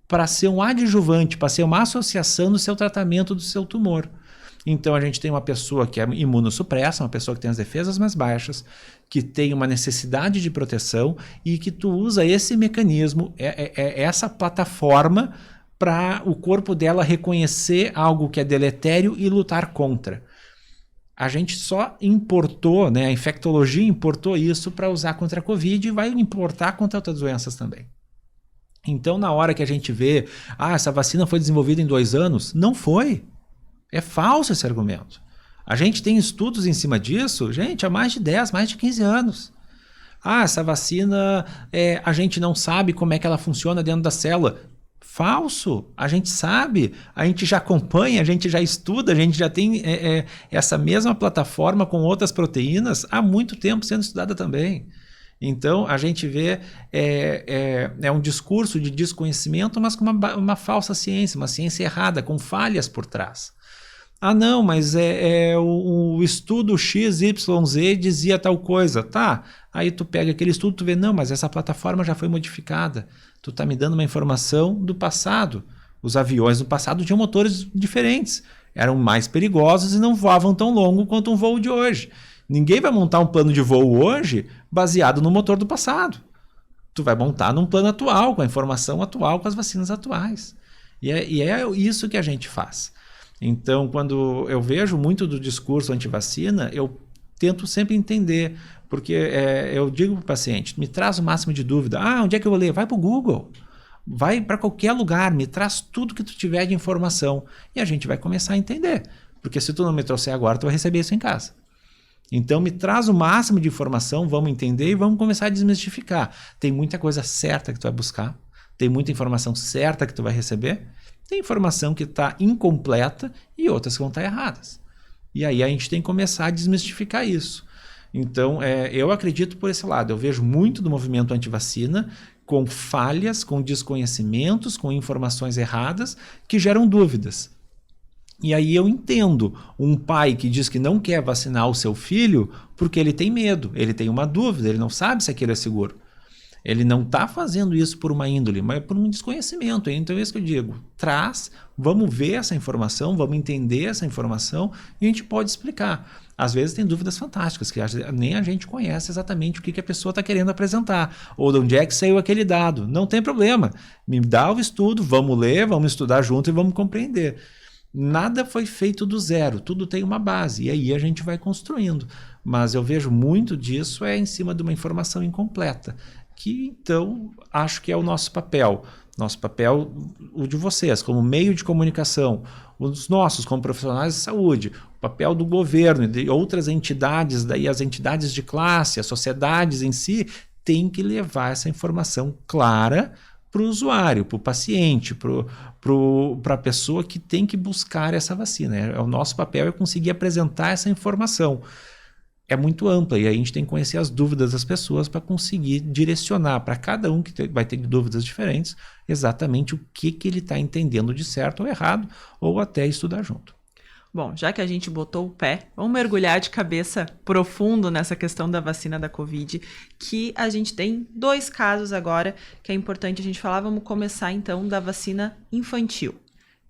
para ser um adjuvante, para ser uma associação no seu tratamento do seu tumor. Então a gente tem uma pessoa que é imunossupressa, uma pessoa que tem as defesas mais baixas, que tem uma necessidade de proteção e que tu usa esse mecanismo, essa plataforma para o corpo dela reconhecer algo que é deletério e lutar contra. A gente só importou, né, a infectologia importou isso para usar contra a Covid e vai importar contra outras doenças também. Então, na hora que a gente vê, essa vacina foi desenvolvida em 2 anos, não foi. É falso esse argumento. A gente tem estudos em cima disso, gente, há mais de 10, mais de 15 anos. Essa vacina, a gente não sabe como é que ela funciona dentro da célula. Falso. A gente sabe, a gente já acompanha, a gente já estuda, a gente já tem essa mesma plataforma com outras proteínas há muito tempo sendo estudada também. Então, a gente vê um discurso de desconhecimento, mas com uma falsa ciência, uma ciência errada, com falhas por trás. Não, mas o estudo XYZ dizia tal coisa. Tá, aí tu pega aquele estudo, tu vê, não, mas essa plataforma já foi modificada. Tu tá me dando uma informação do passado. Os aviões do passado tinham motores diferentes. Eram mais perigosos e não voavam tão longo quanto um voo de hoje. Ninguém vai montar um plano de voo hoje baseado no motor do passado. Tu vai montar num plano atual, com a informação atual, com as vacinas atuais. E é isso que a gente faz. Então, quando eu vejo muito do discurso anti-vacina, eu tento sempre entender, porque eu digo para o paciente, me traz o máximo de dúvida. Onde é que eu vou ler? Vai para o Google. Vai para qualquer lugar, me traz tudo que tu tiver de informação. E a gente vai começar a entender. Porque se tu não me trouxer agora, tu vai receber isso em casa. Então, me traz o máximo de informação, vamos entender e vamos começar a desmistificar. Tem muita coisa certa que tu vai buscar, tem muita informação certa que tu vai receber, tem informação que está incompleta e outras que vão estar erradas. E aí a gente tem que começar a desmistificar isso. Então, eu acredito por esse lado. Eu vejo muito do movimento anti-vacina com falhas, com desconhecimentos, com informações erradas que geram dúvidas. E aí eu entendo um pai que diz que não quer vacinar o seu filho porque ele tem medo, ele tem uma dúvida, ele não sabe se aquilo é seguro. Ele não está fazendo isso por uma índole, mas por um desconhecimento. Então é isso que eu digo. Vamos ver essa informação, vamos entender essa informação e a gente pode explicar. Às vezes tem dúvidas fantásticas, que nem a gente conhece exatamente o que a pessoa está querendo apresentar. Ou de onde é que saiu aquele dado. Não tem problema. Me dá o estudo, vamos ler, vamos estudar junto e vamos compreender. Nada foi feito do zero, tudo tem uma base, e aí a gente vai construindo. Mas eu vejo muito disso em cima de uma informação incompleta, que então acho que é o nosso papel. Nosso papel, o de vocês, como meio de comunicação, os nossos, como profissionais de saúde, o papel do governo e de outras entidades, daí as entidades de classe, as sociedades em si, tem que levar essa informação clara para o usuário, para o paciente, para a pessoa que tem que buscar essa vacina. O nosso papel é conseguir apresentar essa informação. É muito ampla e a gente tem que conhecer as dúvidas das pessoas para conseguir direcionar para cada um que vai ter dúvidas diferentes exatamente o que ele está entendendo de certo ou errado, ou até estudar junto. Bom, já que a gente botou o pé, vamos mergulhar de cabeça profundo nessa questão da vacina da Covid, que a gente tem 2 casos agora que é importante a gente falar. Vamos começar então da vacina infantil,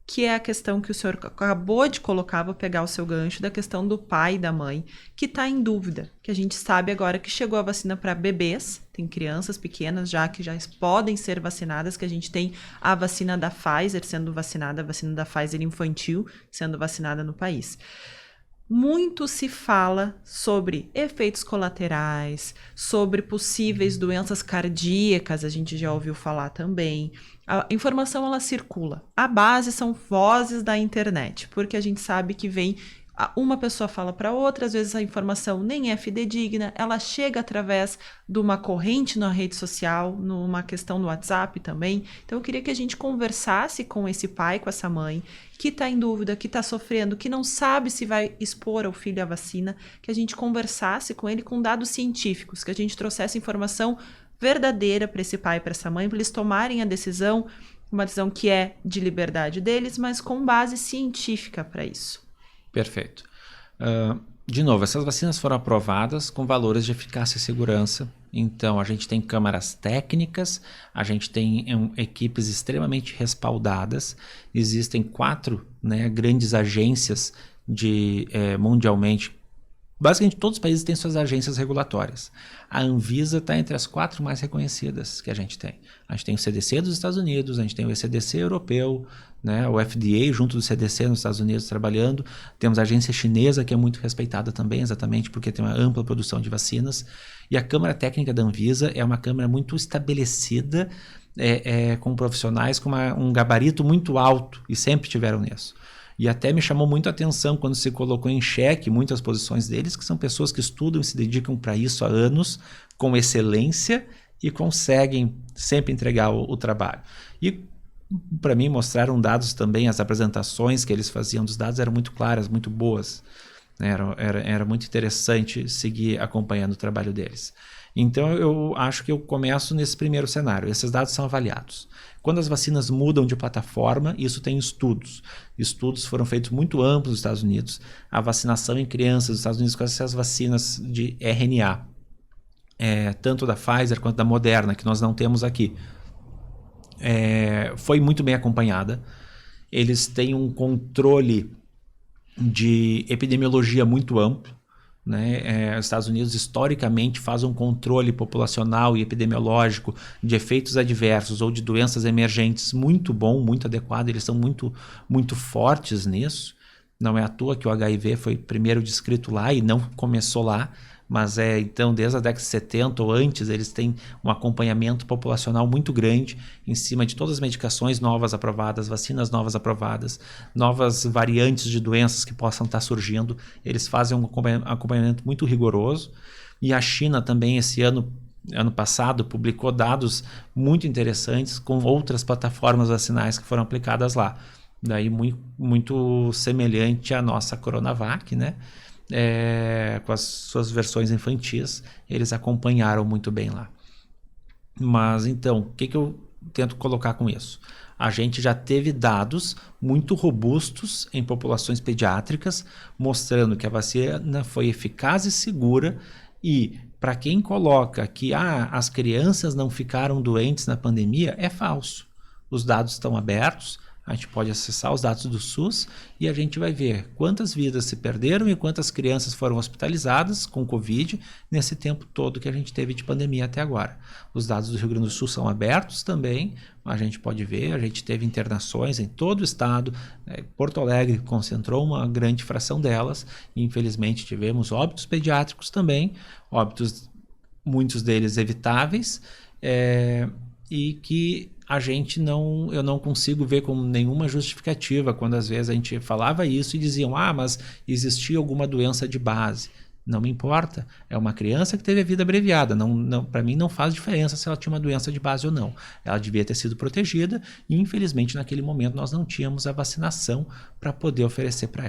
que é a questão que o senhor acabou de colocar, vou pegar o seu gancho, da questão do pai e da mãe, que está em dúvida, que a gente sabe agora que chegou a vacina para bebês, tem crianças pequenas já que já podem ser vacinadas, que a gente tem a vacina da Pfizer sendo vacinada, a vacina da Pfizer infantil sendo vacinada no país. Muito se fala sobre efeitos colaterais, sobre possíveis doenças cardíacas, a gente já ouviu falar também. A informação ela circula. A base são vozes da internet, porque a gente sabe que vem uma pessoa fala para outra, às vezes a informação nem é fidedigna, ela chega através de uma corrente na rede social, numa questão no WhatsApp também. Então eu queria que a gente conversasse com esse pai, com essa mãe, que está em dúvida, que está sofrendo, que não sabe se vai expor ao filho a vacina, que a gente conversasse com ele com dados científicos, que a gente trouxesse informação verdadeira para esse pai e para essa mãe, para eles tomarem a decisão, uma decisão que é de liberdade deles, mas com base científica para isso. Perfeito. De novo, essas vacinas foram aprovadas com valores de eficácia e segurança. Então, a gente tem câmaras técnicas, a gente tem equipes extremamente respaldadas. Existem 4 grandes agências mundialmente. Basicamente, todos os países têm suas agências regulatórias. A Anvisa está entre as 4 mais reconhecidas que a gente tem. A gente tem o CDC dos Estados Unidos, a gente tem o ECDC europeu, né, o FDA junto do CDC nos Estados Unidos trabalhando. Temos a agência chinesa, que é muito respeitada também, exatamente porque tem uma ampla produção de vacinas. E a Câmara Técnica da Anvisa é uma câmara muito estabelecida, com profissionais com um gabarito muito alto, e sempre tiveram nisso. E até me chamou muito a atenção quando se colocou em xeque muitas posições deles, que são pessoas que estudam e se dedicam para isso há anos, com excelência, e conseguem sempre entregar o trabalho. E para mim mostraram dados também, as apresentações que eles faziam dos dados eram muito claras, muito boas. Era muito interessante seguir acompanhando o trabalho deles. Então eu acho que eu começo nesse primeiro cenário. Esses dados são avaliados. Quando as vacinas mudam de plataforma, isso tem estudos. Estudos foram feitos muito amplos nos Estados Unidos. A vacinação em crianças dos Estados Unidos com essas vacinas de RNA, tanto da Pfizer quanto da Moderna, que nós não temos aqui, foi muito bem acompanhada. Eles têm um controle de epidemiologia muito amplo. Né? Os Estados Unidos historicamente faz um controle populacional e epidemiológico de efeitos adversos ou de doenças emergentes muito bom, muito adequado. Eles são muito, muito fortes nisso. Não é à toa que o HIV foi primeiro descrito lá e não começou lá, mas então desde a década de 70 ou antes eles têm um acompanhamento populacional muito grande em cima de todas as medicações novas aprovadas, vacinas novas aprovadas, novas variantes de doenças que possam estar surgindo. Eles fazem um acompanhamento muito rigoroso. E a China também esse ano passado publicou dados muito interessantes com outras plataformas vacinais que foram aplicadas lá. Daí muito semelhante à nossa Coronavac, né? Com as suas versões infantis, eles acompanharam muito bem lá. Mas então, o que eu tento colocar com isso? A gente já teve dados muito robustos em populações pediátricas, mostrando que a vacina foi eficaz e segura. E para quem coloca que as crianças não ficaram doentes na pandemia, é falso. Os dados estão abertos. A gente pode acessar os dados do SUS e a gente vai ver quantas vidas se perderam e quantas crianças foram hospitalizadas com Covid nesse tempo todo que a gente teve de pandemia até agora. Os dados do Rio Grande do Sul são abertos também, a gente pode ver, a gente teve internações em todo o estado. Porto Alegre concentrou uma grande fração delas e infelizmente tivemos óbitos pediátricos também, óbitos, muitos deles evitáveis, e que eu não consigo ver com nenhuma justificativa quando às vezes a gente falava isso e diziam, mas existia alguma doença de base. Não me importa, é uma criança que teve a vida abreviada, para mim não faz diferença se ela tinha uma doença de base ou não. Ela devia ter sido protegida e infelizmente naquele momento nós não tínhamos a vacinação para poder oferecer para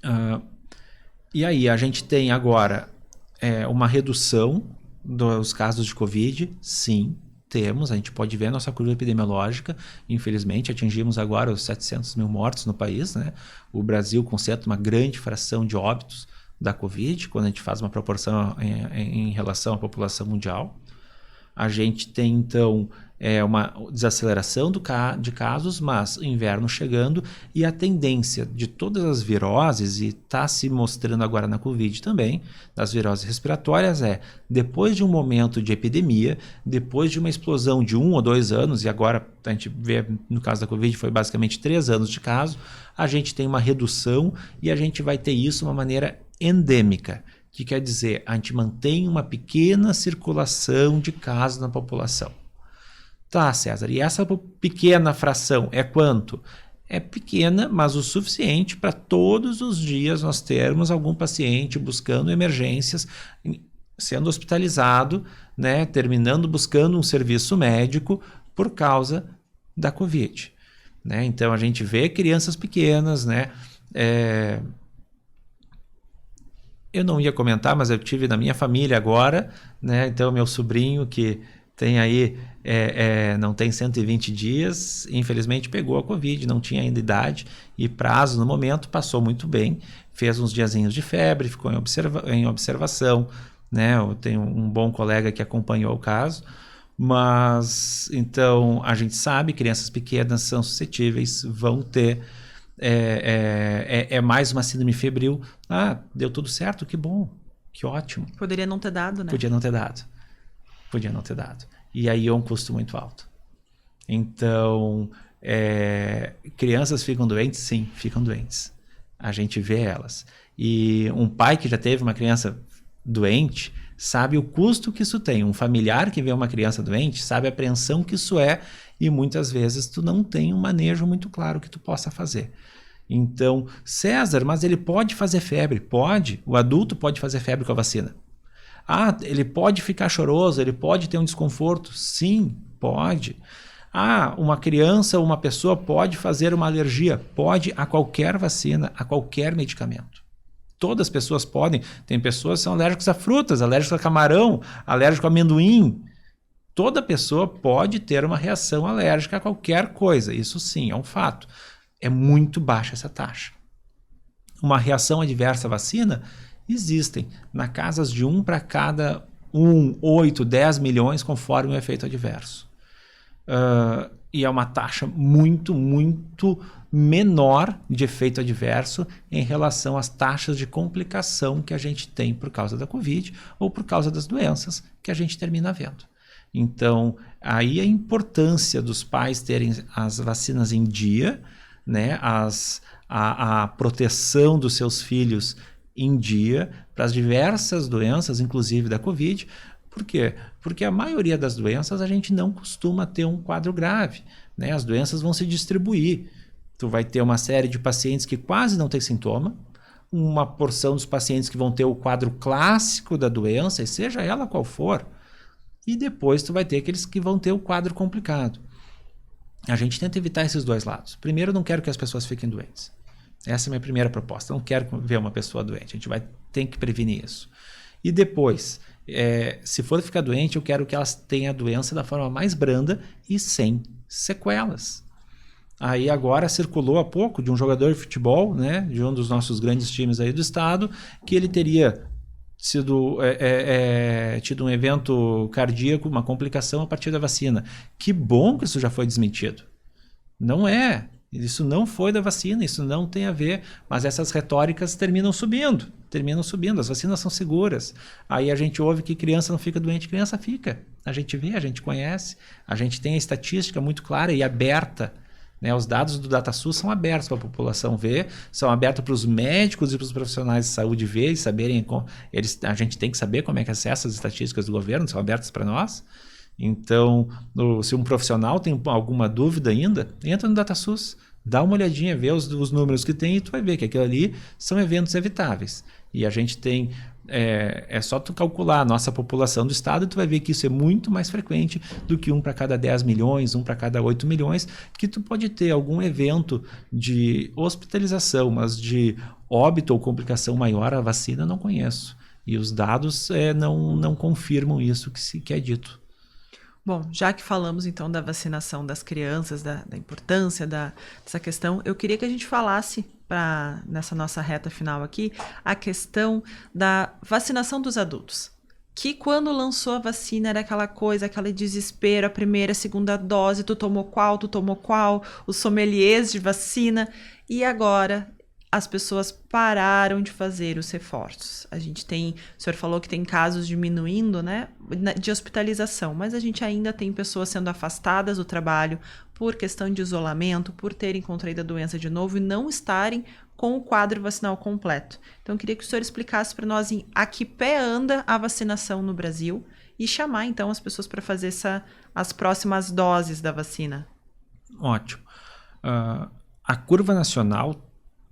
ela. E aí a gente tem agora uma redução dos casos de Covid, sim. A gente pode ver a nossa curva epidemiológica, infelizmente atingimos agora os 700 mil mortos no país, né? O Brasil concentra uma grande fração de óbitos da Covid, quando a gente faz uma proporção em relação à população mundial. A gente tem então uma desaceleração de casos, mas inverno chegando e a tendência de todas as viroses, e está se mostrando agora na Covid também, das viroses respiratórias, depois de um momento de epidemia, depois de uma explosão de 1 ou 2 anos, e agora a gente vê no caso da Covid foi basicamente 3 anos de caso, a gente tem uma redução e a gente vai ter isso de uma maneira endêmica, que quer dizer, a gente mantém uma pequena circulação de casos na população. Tá, César, e essa pequena fração é quanto? É pequena, mas o suficiente para todos os dias nós termos algum paciente buscando emergências, sendo hospitalizado, né, buscando um serviço médico por causa da Covid. Né? Então a gente vê crianças pequenas, né? Eu não ia comentar, mas eu tive na minha família agora, né? Então meu sobrinho que tem aí, não tem 120 dias, infelizmente pegou a Covid, não tinha ainda idade e prazo no momento, passou muito bem, fez uns diazinhos de febre, ficou em observação, né? Eu tenho um bom colega que acompanhou o caso, mas então a gente sabe que crianças pequenas são suscetíveis, vão ter é mais uma síndrome febril. Ah, deu tudo certo, que bom, que ótimo. Poderia não ter dado, né? Podia não ter dado. E aí é um custo muito alto. Então, crianças ficam doentes? Sim, ficam doentes. A gente vê elas. E um pai que já teve uma criança doente sabe o custo que isso tem. Um familiar que vê uma criança doente sabe a apreensão que isso é, e muitas vezes tu não tem um manejo muito claro que tu possa fazer. Então, César, mas ele pode fazer febre? Pode. O adulto pode fazer febre com a vacina. Ah, ele pode ficar choroso, ele pode ter um desconforto? Sim, pode. Ah, uma criança ou uma pessoa pode fazer uma alergia? Pode, a qualquer vacina, a qualquer medicamento. Todas as pessoas podem. Tem pessoas que são alérgicas a frutas, alérgicas a camarão, alérgicas a amendoim. Toda pessoa pode ter uma reação alérgica a qualquer coisa. Isso sim, é um fato. É muito baixa essa taxa. Uma reação adversa à vacina? Existem. Na casas de 1 para cada 1, 8, 10 milhões, conforme o efeito adverso. E é uma taxa muito, muito menor de efeito adverso em relação às taxas de complicação que a gente tem por causa da Covid ou por causa das doenças que a gente termina vendo. Então, aí a importância dos pais terem as vacinas em dia, né, a proteção dos seus filhos em dia para as diversas doenças, inclusive da Covid. Por quê? Porque a maioria das doenças a gente não costuma ter um quadro grave, né? As doenças vão se distribuir. Tu vai ter uma série de pacientes que quase não tem sintoma, uma porção dos pacientes que vão ter o quadro clássico da doença, e seja ela qual for, e depois tu vai ter aqueles que vão ter o quadro complicado. A gente tenta evitar esses dois lados. Primeiro, não quero que as pessoas fiquem doentes. Essa é a minha primeira proposta. Não quero ver uma pessoa doente. A gente tem que prevenir isso. E depois, se for ficar doente, eu quero que elas tenham a doença da forma mais branda e sem sequelas. Aí agora circulou há pouco de um jogador de futebol, né, de um dos nossos grandes times aí do estado, que ele teria tido um evento cardíaco, uma complicação a partir da vacina. Que bom que isso já foi desmentido. Não é. Isso não foi da vacina, isso não tem a ver, mas essas retóricas terminam subindo, as vacinas são seguras. Aí a gente ouve que criança não fica doente, criança fica. A gente vê, a gente conhece, a gente tem a estatística muito clara e aberta, né? Os dados do DataSUS são abertos para a população ver, são abertos para os médicos e para os profissionais de saúde ver e saberem, a gente tem que saber como é que acessa as estatísticas do governo, são abertas para nós. Então, se um profissional tem alguma dúvida ainda, entra no DataSUS, dá uma olhadinha, vê os números que tem e tu vai ver que aquilo ali são eventos evitáveis. E a gente tem, é só tu calcular a nossa população do estado e tu vai ver que isso é muito mais frequente do que 1 para cada 10 milhões, 1 para cada 8 milhões, que tu pode ter algum evento de hospitalização, mas de óbito ou complicação maior à vacina eu não conheço. E os dados não confirmam isso que é dito. Bom, já que falamos então da vacinação das crianças, da importância dessa questão, eu queria que a gente falasse, nessa nossa reta final aqui, a questão da vacinação dos adultos. Que quando lançou a vacina era aquela coisa, aquele desespero, a primeira, a segunda dose, tu tomou qual, os sommeliers de vacina, e agora as pessoas pararam de fazer os reforços. A gente tem, o senhor falou que tem casos diminuindo, né, de hospitalização, mas a gente ainda tem pessoas sendo afastadas do trabalho por questão de isolamento, por terem contraído a doença de novo e não estarem com o quadro vacinal completo. Então, eu queria que o senhor explicasse para nós a que pé anda a vacinação no Brasil e chamar, então, as pessoas para fazer as próximas doses da vacina. Ótimo. A curva nacional,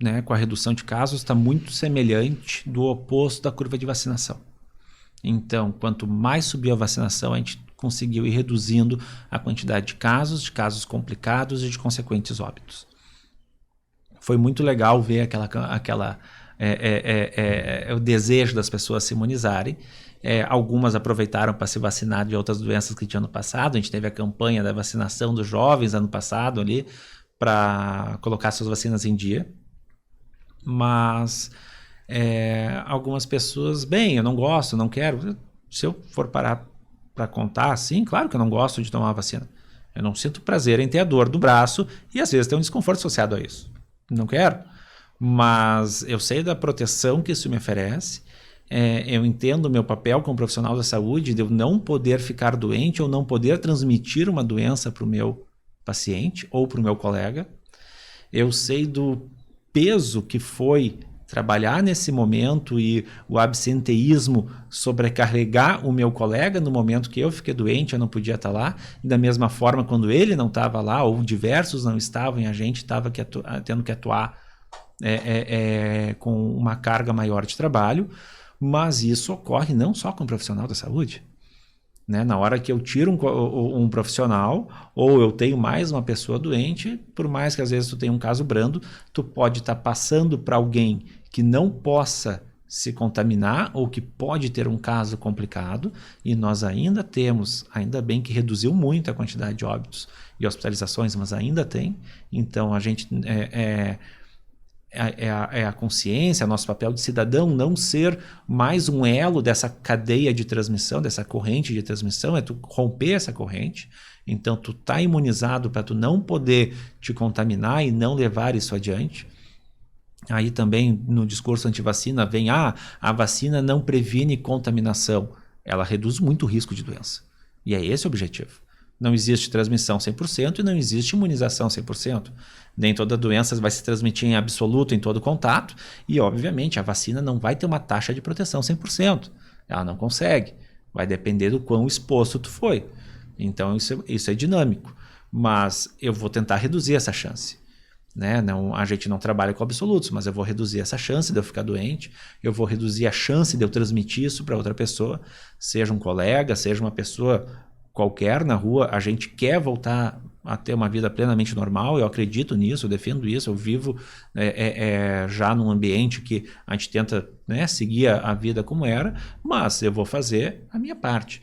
né, com a redução de casos, está muito semelhante do oposto da curva de vacinação. Então, quanto mais subiu a vacinação, a gente conseguiu ir reduzindo a quantidade de casos complicados e de consequentes óbitos. Foi muito legal ver o desejo das pessoas se imunizarem. Algumas aproveitaram para se vacinar de outras doenças que tinham no passado. A gente teve a campanha da vacinação dos jovens ano passado ali para colocar suas vacinas em dia. Mas algumas pessoas, eu não gosto, não quero. Se eu for parar para contar, sim, claro que eu não gosto de tomar a vacina. Eu não sinto prazer em ter a dor do braço e às vezes tem um desconforto associado a isso. Não quero. Mas eu sei da proteção que isso me oferece. Eu entendo o meu papel como profissional da saúde, de eu não poder ficar doente ou não poder transmitir uma doença para o meu paciente ou para o meu colega. Eu sei do peso que foi trabalhar nesse momento e o absenteísmo sobrecarregar o meu colega no momento que eu fiquei doente, eu não podia estar lá. E da mesma forma, quando ele não estava lá, ou diversos não estavam, e a gente estava tendo que atuar com uma carga maior de trabalho. Mas isso ocorre não só com o profissional da saúde. Né? Na hora que eu tiro um profissional ou eu tenho mais uma pessoa doente, por mais que às vezes tu tenha um caso brando, tu pode estar passando para alguém que não possa se contaminar ou que pode ter um caso complicado, e nós ainda temos, ainda bem que reduziu muito a quantidade de óbitos e hospitalizações, mas ainda tem. Então a gente a consciência, nosso papel de cidadão, não ser mais um elo dessa cadeia de transmissão, dessa corrente de transmissão, é tu romper essa corrente. Então tu tá imunizado para tu não poder te contaminar e não levar isso adiante. Aí também no discurso antivacina vem, a vacina não previne contaminação, ela reduz muito o risco de doença. E é esse o objetivo. Não existe transmissão 100% e não existe imunização 100%. Nem toda doença vai se transmitir em absoluto em todo contato e, obviamente, a vacina não vai ter uma taxa de proteção 100%. Ela não consegue. Vai depender do quão exposto tu foi. Então, isso é dinâmico. Mas eu vou tentar reduzir essa chance. Né? Não, a gente não trabalha com absolutos, mas eu vou reduzir essa chance de eu ficar doente, eu vou reduzir a chance de eu transmitir isso para outra pessoa, seja um colega, seja uma pessoa qualquer na rua. A gente quer voltar a ter uma vida plenamente normal, eu acredito nisso, eu defendo isso, eu vivo já num ambiente que a gente tenta, né, seguir a vida como era, mas eu vou fazer a minha parte.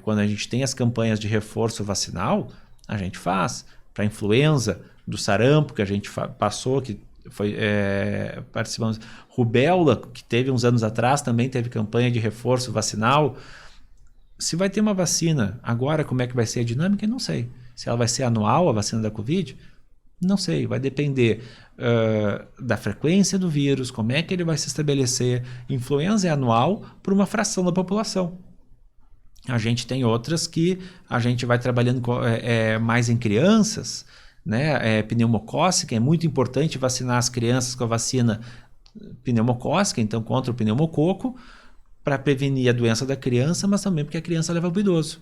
Quando a gente tem as campanhas de reforço vacinal, a gente faz para influenza, do sarampo que a gente passou, que foi participamos, rubéola, que teve uns anos atrás, também teve campanha de reforço vacinal. Se vai ter uma vacina agora, como é que vai ser a dinâmica? Eu não sei. Se ela vai ser anual, a vacina da Covid, não sei. Vai depender da frequência do vírus, como é que ele vai se estabelecer. Influenza é anual para uma fração da população. A gente tem outras que a gente vai trabalhando mais em crianças, né? Pneumocócica, é muito importante vacinar as crianças com a vacina pneumocócica, então contra o pneumococo, para prevenir a doença da criança, mas também porque a criança leva para o idoso.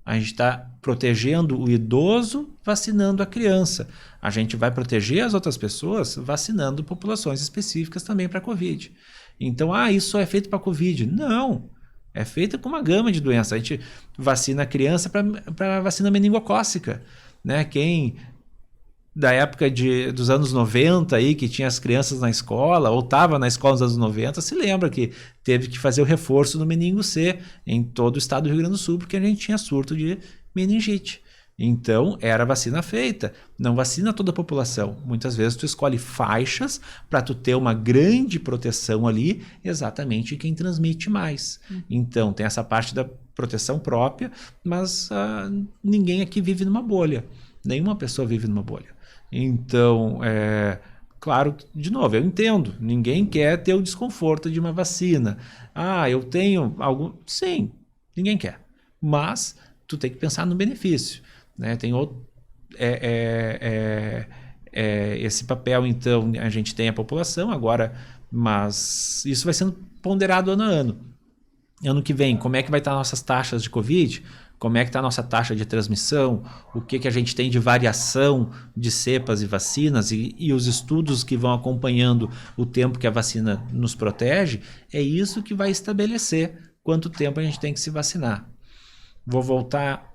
A gente está protegendo o idoso vacinando a criança. A gente vai proteger as outras pessoas vacinando populações específicas também para a Covid. Então, isso é feito para a Covid. Não, é feito com uma gama de doenças. A gente vacina a criança para vacina meningocócica. Né? Quem da época dos anos 90 aí, que tinha as crianças na escola, ou estava na escola nos anos 90, se lembra que teve que fazer o reforço do meningo C em todo o estado do Rio Grande do Sul, porque a gente tinha surto de meningite. Então, era vacina feita. Não vacina toda a população. Muitas vezes tu escolhe faixas para tu ter uma grande proteção ali, exatamente quem transmite mais. Então, tem essa parte da proteção própria, mas ninguém aqui vive numa bolha. Nenhuma pessoa vive numa bolha. Então, claro, de novo, eu entendo. Ninguém quer ter o desconforto de uma vacina. Eu tenho algum... Sim, ninguém quer. Mas tu tem que pensar no benefício. Né? Tem outro... esse papel, então, a gente tem a população agora, mas isso vai sendo ponderado ano a ano. Ano que vem, como é que vai estar nossas taxas de Covid? Como é que está a nossa taxa de transmissão? O que a gente tem de variação de cepas e vacinas e os estudos que vão acompanhando o tempo que a vacina nos protege? É isso que vai estabelecer quanto tempo a gente tem que se vacinar. Vou voltar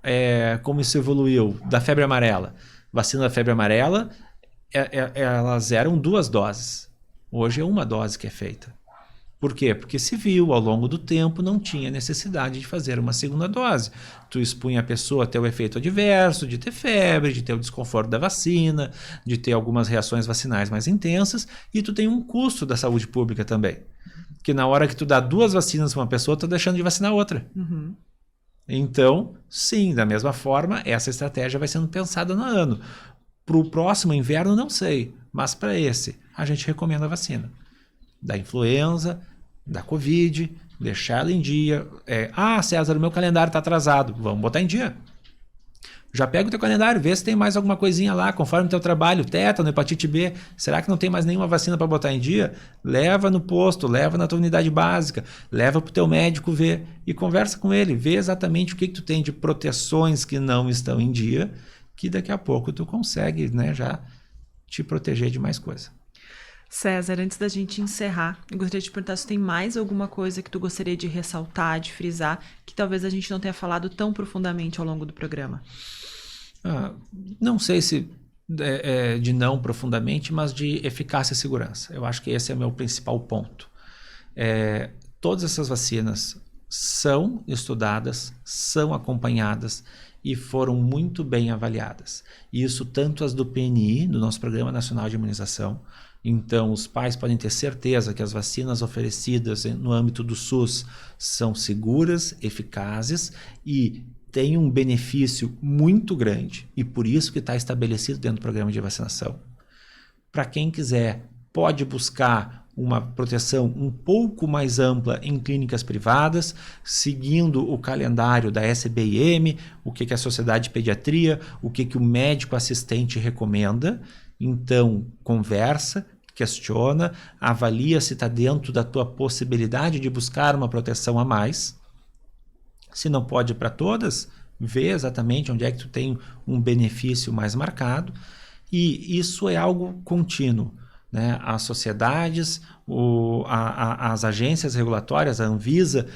como isso evoluiu da febre amarela. Vacina da febre amarela, elas eram 2 doses. Hoje é 1 dose que é feita. Por quê? Porque se viu ao longo do tempo, não tinha necessidade de fazer uma segunda dose. Tu expunha a pessoa a ter o efeito adverso, de ter febre, de ter o desconforto da vacina, de ter algumas reações vacinais mais intensas, e tu tem um custo da saúde pública também. Que na hora que tu dá 2 vacinas para uma pessoa, tu tá deixando de vacinar outra. Uhum. Então, sim, da mesma forma, essa estratégia vai sendo pensada no ano. Para o próximo inverno, não sei. Mas para esse, a gente recomenda a vacina. Da influenza, da Covid, deixar ela em dia. César, o meu calendário está atrasado. Vamos botar em dia. Já pega o teu calendário, vê se tem mais alguma coisinha lá, conforme o teu trabalho, tétano, hepatite B. Será que não tem mais nenhuma vacina para botar em dia? Leva no posto, leva na tua unidade básica, leva para o teu médico ver e conversa com ele. Vê exatamente o que tu tem de proteções que não estão em dia, que daqui a pouco tu consegue, né, já te proteger de mais coisa. César, antes da gente encerrar, eu gostaria de te perguntar se tem mais alguma coisa que tu gostaria de ressaltar, de frisar, que talvez a gente não tenha falado tão profundamente ao longo do programa. Não sei se de não profundamente, mas de eficácia e segurança. Eu acho que esse é o meu principal ponto. Todas essas vacinas são estudadas, são acompanhadas e foram muito bem avaliadas. Isso tanto as do PNI, do nosso Programa Nacional de Imunização. Então, os pais podem ter certeza que as vacinas oferecidas no âmbito do SUS são seguras, eficazes e têm um benefício muito grande. E por isso que está estabelecido dentro do programa de vacinação. Para quem quiser, pode buscar uma proteção um pouco mais ampla em clínicas privadas, seguindo o calendário da SBIM, o que a Sociedade de Pediatria, o que o médico assistente recomenda. Então, conversa, questiona, avalia se está dentro da tua possibilidade de buscar uma proteção a mais. Se não pode para todas, vê exatamente onde é que tu tem um benefício mais marcado. E isso é algo contínuo, né? As sociedades, as agências regulatórias, a Anvisa,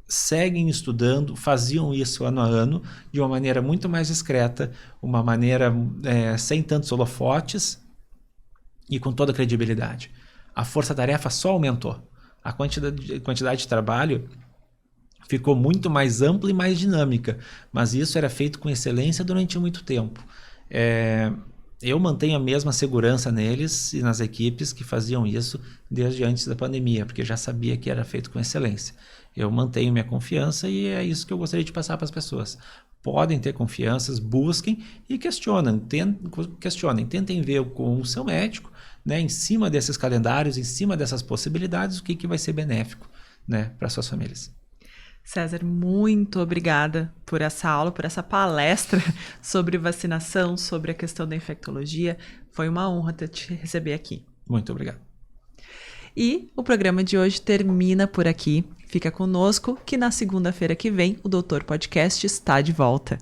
seguem estudando, faziam isso ano a ano, de uma maneira muito mais discreta, uma maneira sem tantos holofotes e com toda a credibilidade. A força-tarefa só aumentou. A quantidade de trabalho ficou muito mais ampla e mais dinâmica, mas isso era feito com excelência durante muito tempo. Eu mantenho a mesma segurança neles e nas equipes que faziam isso desde antes da pandemia, porque já sabia que era feito com excelência. Eu mantenho minha confiança e é isso que eu gostaria de passar para as pessoas. Podem ter confianças, busquem e questionem, tentem ver com o seu médico, né, em cima desses calendários, em cima dessas possibilidades, o que vai ser benéfico, né, para suas famílias. César, muito obrigada por essa aula, por essa palestra sobre vacinação, sobre a questão da infectologia. Foi uma honra te receber aqui. Muito obrigado. E o programa de hoje termina por aqui. Fica conosco que na segunda-feira que vem o Doutor Podcast está de volta.